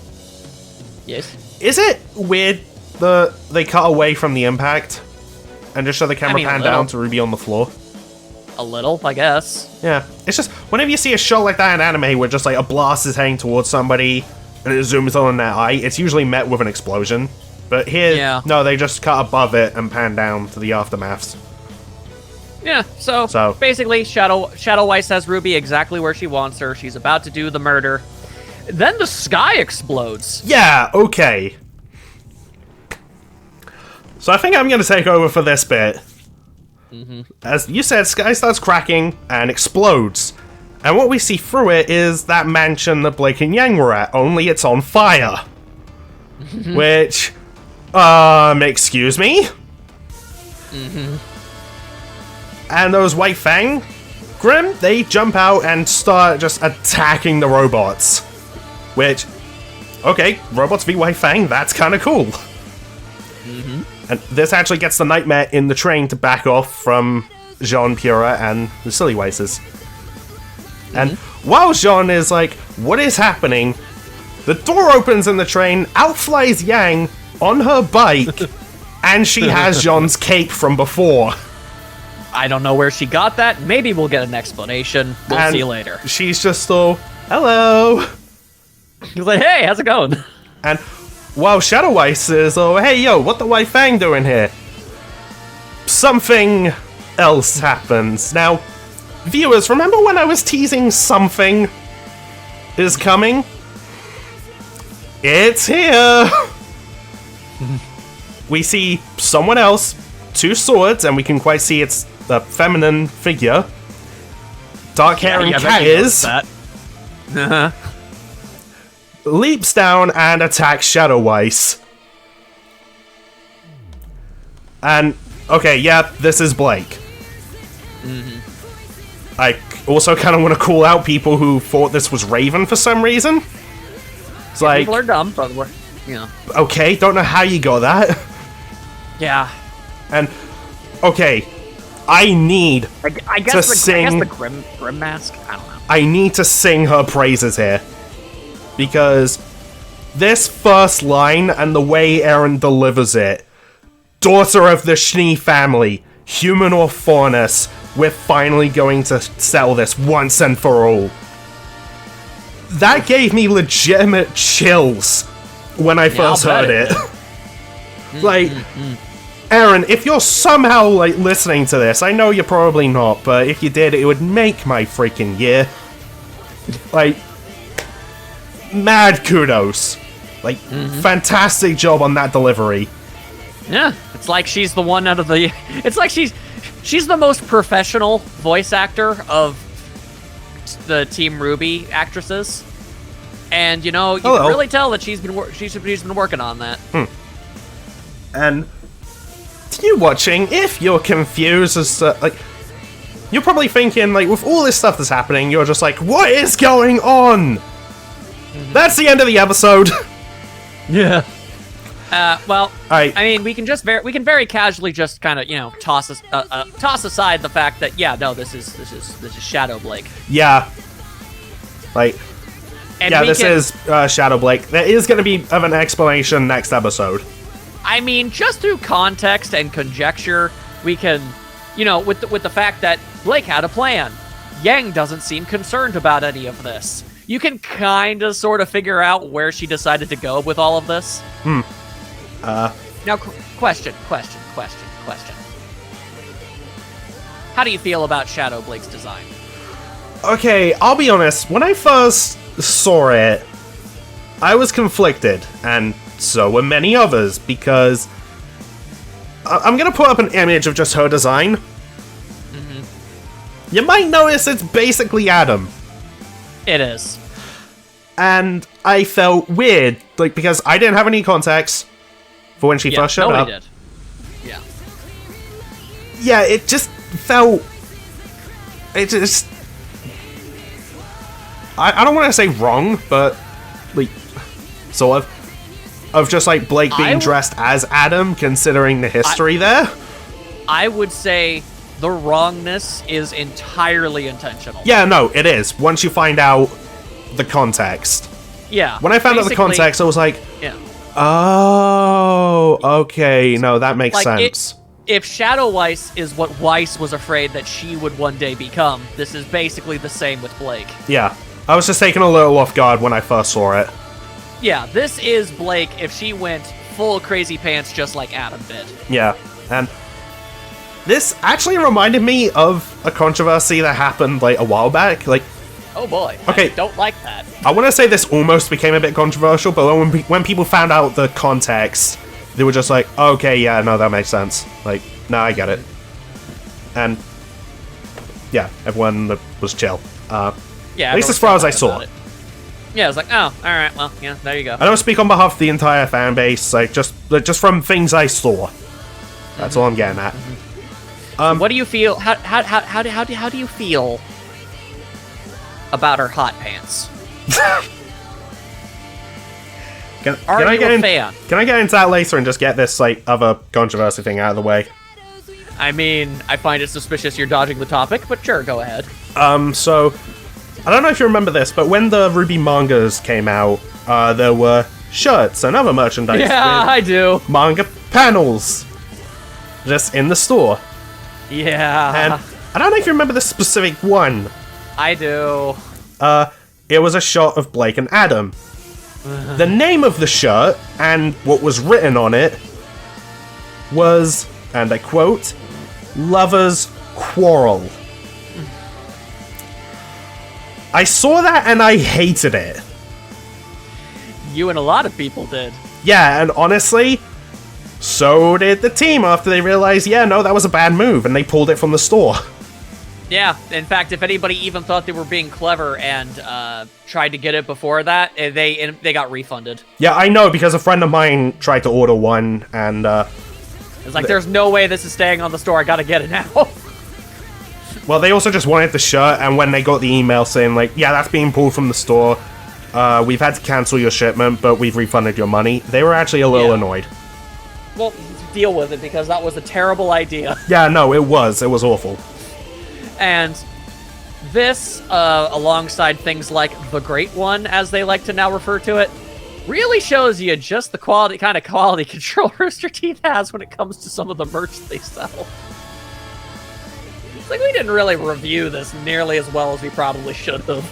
Yes. Is it weird that they cut away from the impact and just show the camera pan down to Ruby on the floor? A little, I guess. Yeah. It's just, whenever you see a shot like that in anime where just like a blast is heading towards somebody and it zooms on their eye, it's usually met with an explosion. But here, no, they just cut above it and pan down to the aftermaths. Yeah, so basically, Shadow Weiss has Ruby exactly where she wants her. She's about to do the murder. Then the sky explodes. Yeah, okay. So I think I'm going to take over for this bit. As you said, sky starts cracking and explodes. And what we see through it is that mansion that Blake and Yang were at, only it's on fire. Which, excuse me? And those White Fang Grim, they jump out and start just attacking the robots. Which, okay, robots v White Fang, that's kind of cool. And this actually gets the Nightmare in the train to back off from Jean Pura and the Silly Weisses. And while Jean is like, what is happening? The door opens in the train, out flies Yang on her bike, and she has John's cape from before. I don't know where she got that. Maybe we'll get an explanation. We'll see later. She's just all, hello. He's like, hey, how's it going? And while Shadow Ice is, oh, hey, yo, what the White Fang doing here? Something else happens. Now, viewers, remember when I was teasing something is coming? It's here! We see someone else, 2 swords, and we can quite see it's a feminine figure. Dark hair and cat is. Leaps down and attacks Shadow Ice. And, okay, yeah, this is Blake. I also kind of want to call out people who thought this was Raven for some reason. It's like, people are dumb, but we're, you know. Okay, don't know how you got that. Yeah. And, okay, I need I guess the Grim Mask? I don't know. I need to sing her praises here. Because this first line and the way Aaron delivers it, daughter of the Schnee family, human or faunus, we're finally going to settle this once and for all. That gave me legitimate chills when I first heard it. Like, Aaron, if you're somehow like listening to this, I know you're probably not, but if you did, it would make my freaking year. Like, mad kudos. Like, fantastic job on that delivery. Yeah, it's like she's the one out of the... It's like she's the most professional voice actor of the Team RWBY actresses. And, you know, you can really tell that she's been working on that. And to you watching, if you're confused as to, like... You're probably thinking, like, with all this stuff that's happening, you're just like, what is going on? That's the end of the episode. Yeah. Well, I mean, we can very casually just kind of, you know, toss aside the fact that, yeah, no, this is Shadow Blake. Yeah. Like, and yeah, this is Shadow Blake. There is going to be of an explanation next episode. I mean, just through context and conjecture, we can, you know, with the fact that Blake had a plan. Yang doesn't seem concerned about any of this. You can kind of sort of figure out where she decided to go with all of this. Now, question. How do you feel about Shadow Blake's design? Okay, I'll be honest. When I first saw it, I was conflicted, and so were many others, because I'm gonna put up an image of just her design. You might notice it's basically Adam. It is. And I felt weird, like, because I didn't have any context for when she first showed up. Did. Yeah. Yeah, it just felt... It just... I don't want to say wrong, but, like, sort of just, like, Blake being dressed as Adam, considering the history there. I would say the wrongness is entirely intentional. Yeah, no, it is. Once you find out the context. Yeah. When I found out the context, I was like, yeah. Oh, okay. No, that makes sense. If Shadow Weiss is what Weiss was afraid that she would one day become, this is basically the same with Blake. Yeah. I was just taken a little off guard when I first saw it. Yeah, this is Blake if she went full crazy pants just like Adam did. Yeah, and this actually reminded me of a controversy that happened, like, a while back. Like, oh boy. Okay. I don't like that. I want to say this almost became a bit controversial, but when people found out the context, they were just like, okay, yeah, no, that makes sense. Like, no, I get it. And, yeah, everyone was chill. Yeah, at least as far as I saw. Yeah, I was like, oh, alright, well, yeah, there you go. I don't speak on behalf of the entire fan base, like, just from things I saw. That's all I'm getting at. What do you feel, how do you feel about her hot pants? Can I get into that later and just get this, like, other controversy thing out of the way? I mean, I find it suspicious you're dodging the topic, but sure, go ahead. So, I don't know if you remember this, but when the RWBY mangas came out, there were shirts and other merchandise Yeah, with I do. manga panels just in the store. Yeah. And I don't know if you remember this specific one. I do. It was a shot of Blake and Adam. The name of the shirt and what was written on it was, and I quote, "Lovers Quarrel." I saw that and I hated it. You and a lot of people did. Yeah, and honestly, so did the team after they realized, yeah, no, that was a bad move, and they pulled it from the store. Yeah, in fact, if anybody even thought they were being clever and tried to get it before that, they got refunded. Yeah, I know, because a friend of mine tried to order one, and It's like, there's no way this is staying on the store, I gotta get it now. well, they also just wanted the shirt, and when they got the email saying, like, yeah, that's being pulled from the store, we've had to cancel your shipment, but we've refunded your money, they were actually a little annoyed. Well, deal with it, because that was a terrible idea. Yeah, no, it was awful. And this, alongside things like the Great One, as they like to now refer to it, really shows you just the kind of quality control Rooster Teeth has when it comes to some of the merch they sell. It's like we didn't really review this nearly as well as we probably should have.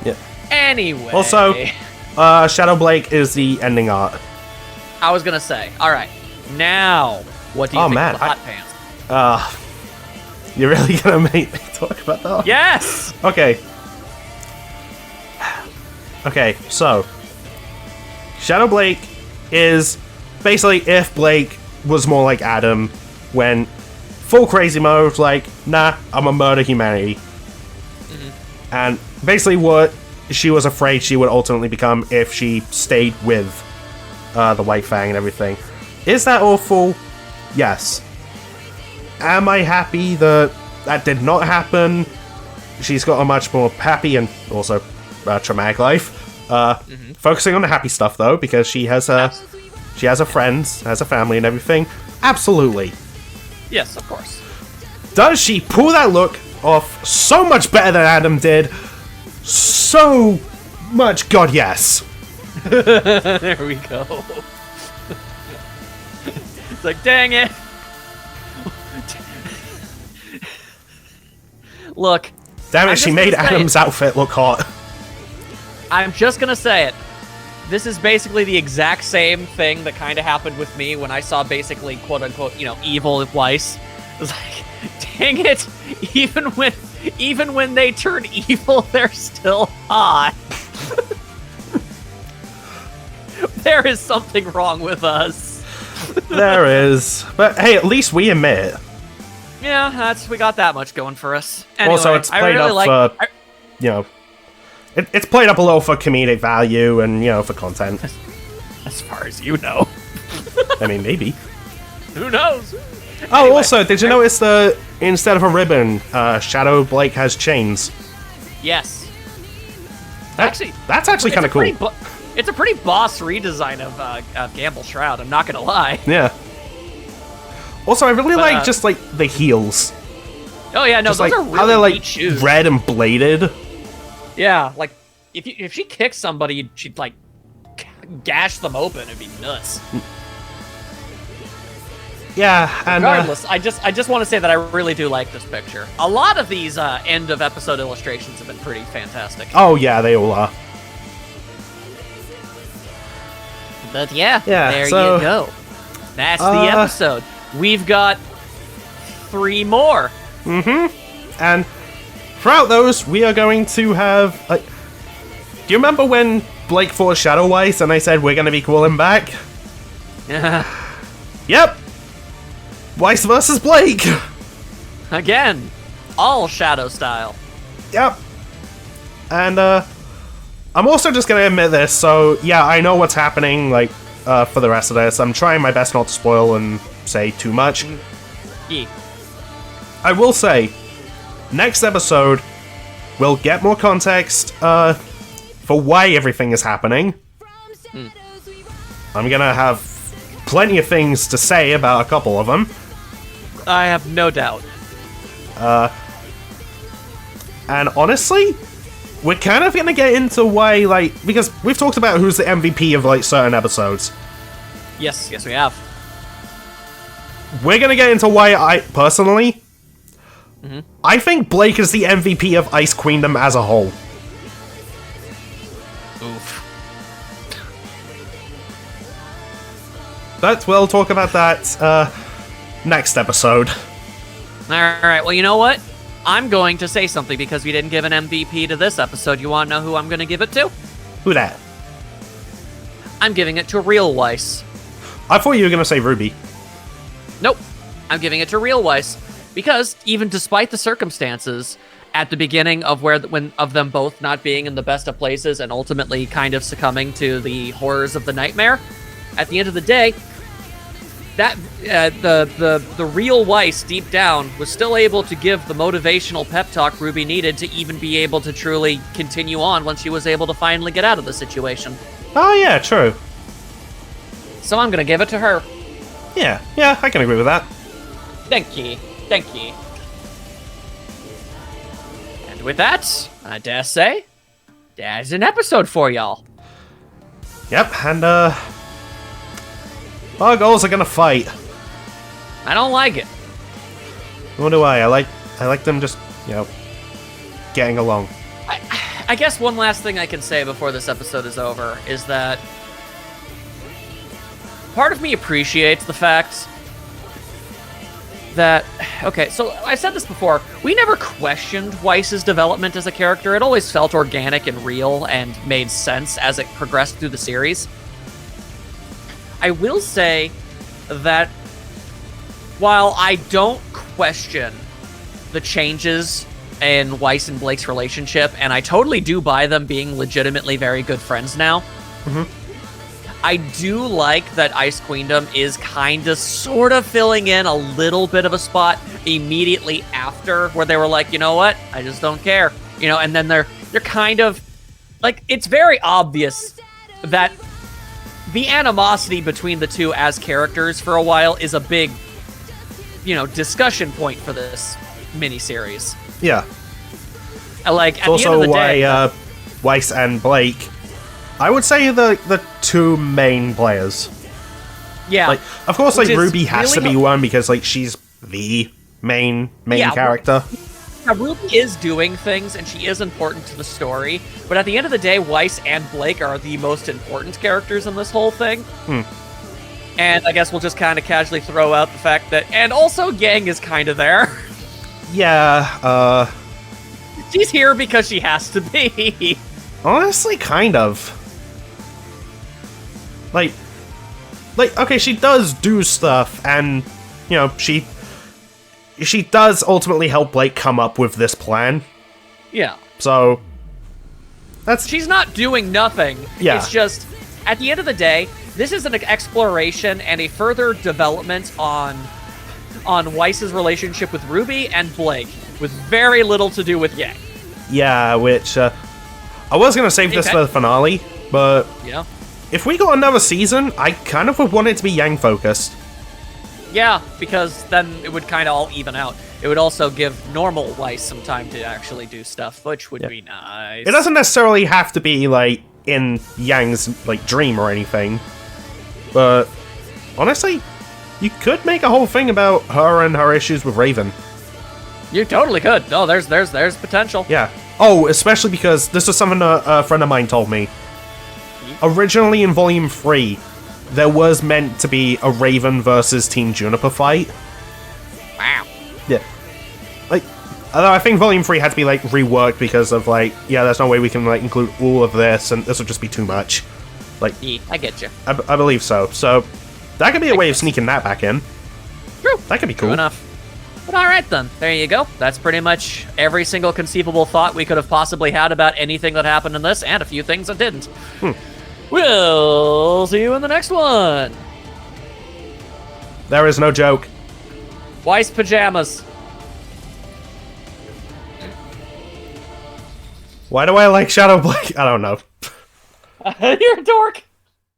Yeah. Anyway. Also, Shadow Blake is the ending art. I was gonna say, alright, now, what do you think of the hot pants? You're really gonna make me talk about that? Yes! Okay. Okay, so Shadow Blake is basically if Blake was more like Adam when full crazy mode, like, nah, I'm gonna murder humanity. And basically what she was afraid she would ultimately become if she stayed with the White Fang and everything. Is that awful? Yes. Am I happy that that did not happen? She's got a much more happy and also traumatic life. Focusing on the happy stuff though, because she has her friends, has a family and everything. Absolutely. Yes, of course. Does she pull that look off so much better than Adam did? So much, God, yes. There we go. It's like, dang it. Look. Damn it, she made Adam's outfit look hot. I'm just gonna say it. This is basically the exact same thing that kind of happened with me when I saw basically, quote-unquote, evil Weiss. It was like, dang it, even when they turn evil, they're still hot. There is something wrong with us. There is. But hey, at least we admit it. Yeah, we got that much going for us. Anyway, also, it's played up for, it's played up a little for comedic value and, for content. As far as you know. I mean, maybe. Who knows? Oh, Anyway, also, did you notice that instead of a ribbon, Shadow Blake has chains? Yes. That's actually kind of cool. It's a pretty boss redesign of Gamble Shroud, I'm not gonna lie. Yeah. Also, I really like just, the heels. Oh yeah, no, just, those are really how they're, neat shoes. red and bladed. Yeah, like, if she kicked somebody, she'd, gash them open, it'd be nuts. Yeah, and regardless, I just want to say that I really do like this picture. A lot of these end of episode illustrations have been pretty fantastic. Oh yeah, they all are. But yeah, there so, you go. That's the episode. We've got 3 more. And throughout those, we are going to have. Do you remember when Blake fought Shadow Weiss and I said we're going to be calling back? Yep. Weiss versus Blake. Again, all Shadow style. Yep. And I'm also just going to admit this. So yeah, I know what's happening. For the rest of this, I'm trying my best not to spoil and say too much. Yeah. I will say, next episode, we'll get more context for why everything is happening. I'm gonna have plenty of things to say about a couple of them. I have no doubt. And honestly, we're kind of gonna get into why, like, because we've talked about who's the MVP of, like, certain episodes. Yes, we have. We're gonna get into why I, personally, I think Blake is the MVP of Ice Queendom as a whole. Oof. But we'll talk about that, next episode. Alright, well, you know what? I'm going to say something because we didn't give an MVP to this episode. You want to know who I'm going to give it to? Who that? I'm giving it to Real Weiss. I thought you were gonna say Ruby. Nope. I'm giving it to Real Weiss because even despite the circumstances at the beginning of of them both not being in the best of places and ultimately kind of succumbing to the horrors of the nightmare, at the end of the day, that the real Weiss deep down was still able to give the motivational pep talk Ruby needed to even be able to truly continue on once she was able to finally get out of the situation. Oh yeah, true. So I'm gonna give it to her. Yeah, I can agree with that. Thank you. And with that, I dare say, there's an episode for y'all. Yep, and our goals are gonna fight. I don't like it. What do I like them just, getting along. I guess one last thing I can say before this episode is over is that part of me appreciates the fact that, okay, so I've said this before, we never questioned Weiss's development as a character. It always felt organic and real and made sense as it progressed through the series. I will say that while I don't question the changes in Weiss and Blake's relationship, and I totally do buy them being legitimately very good friends now, I do like that Ice Queendom is kind of sort of filling in a little bit of a spot immediately after where they were like, you know what, I just don't care, and then they're kind of like, it's very obvious that the animosity between the two as characters for a while is a big, discussion point for this miniseries. Yeah. Like, it's at the end of the day, why Weiss and Blake, I would say the two main players. Yeah. Like, of course, like, Which is Ruby has to really be one because, like, she's the main character. Now, Ruby is doing things, and she is important to the story, but at the end of the day, Weiss and Blake are the most important characters in this whole thing. And I guess we'll just kind of casually throw out the fact that, and also Yang is kind of there. Yeah, She's here because she has to be. honestly, kind of. Like, okay, she does do stuff, and, she does ultimately help Blake come up with this plan. Yeah. So, She's not doing nothing. Yeah. It's just, at the end of the day, this is an exploration and a further development on Weiss's relationship with Ruby and Blake, with very little to do with Yang. Yeah, which, I was gonna save this for the finale, but Yeah. if we got another season, I kind of would want it to be Yang-focused. Yeah, because then it would kind of all even out. It would also give normal Weiss some time to actually do stuff, which would be nice. It doesn't necessarily have to be, like, in Yang's, like, dream or anything, but honestly, you could make a whole thing about her and her issues with Raven. You totally could. Oh, there's potential. Yeah. Oh, especially because this was something a friend of mine told me. Originally in Volume 3, there was meant to be a Raven versus Team Juniper fight. Wow. Yeah. Like, although I think Volume 3 had to be, like, reworked because of, like, there's no way we can, like, include all of this, and this would just be too much. Like, Yeah, I get you. I believe so. So, that could be a way of sneaking that back in. True. That could be cool. True enough. But alright then, there you go. That's pretty much every single conceivable thought we could have possibly had about anything that happened in this, and a few things that didn't. We'll see you in the next one. There is no joke. Weiss pajamas. Why do I like Shadow Blake? I don't know. You're a dork.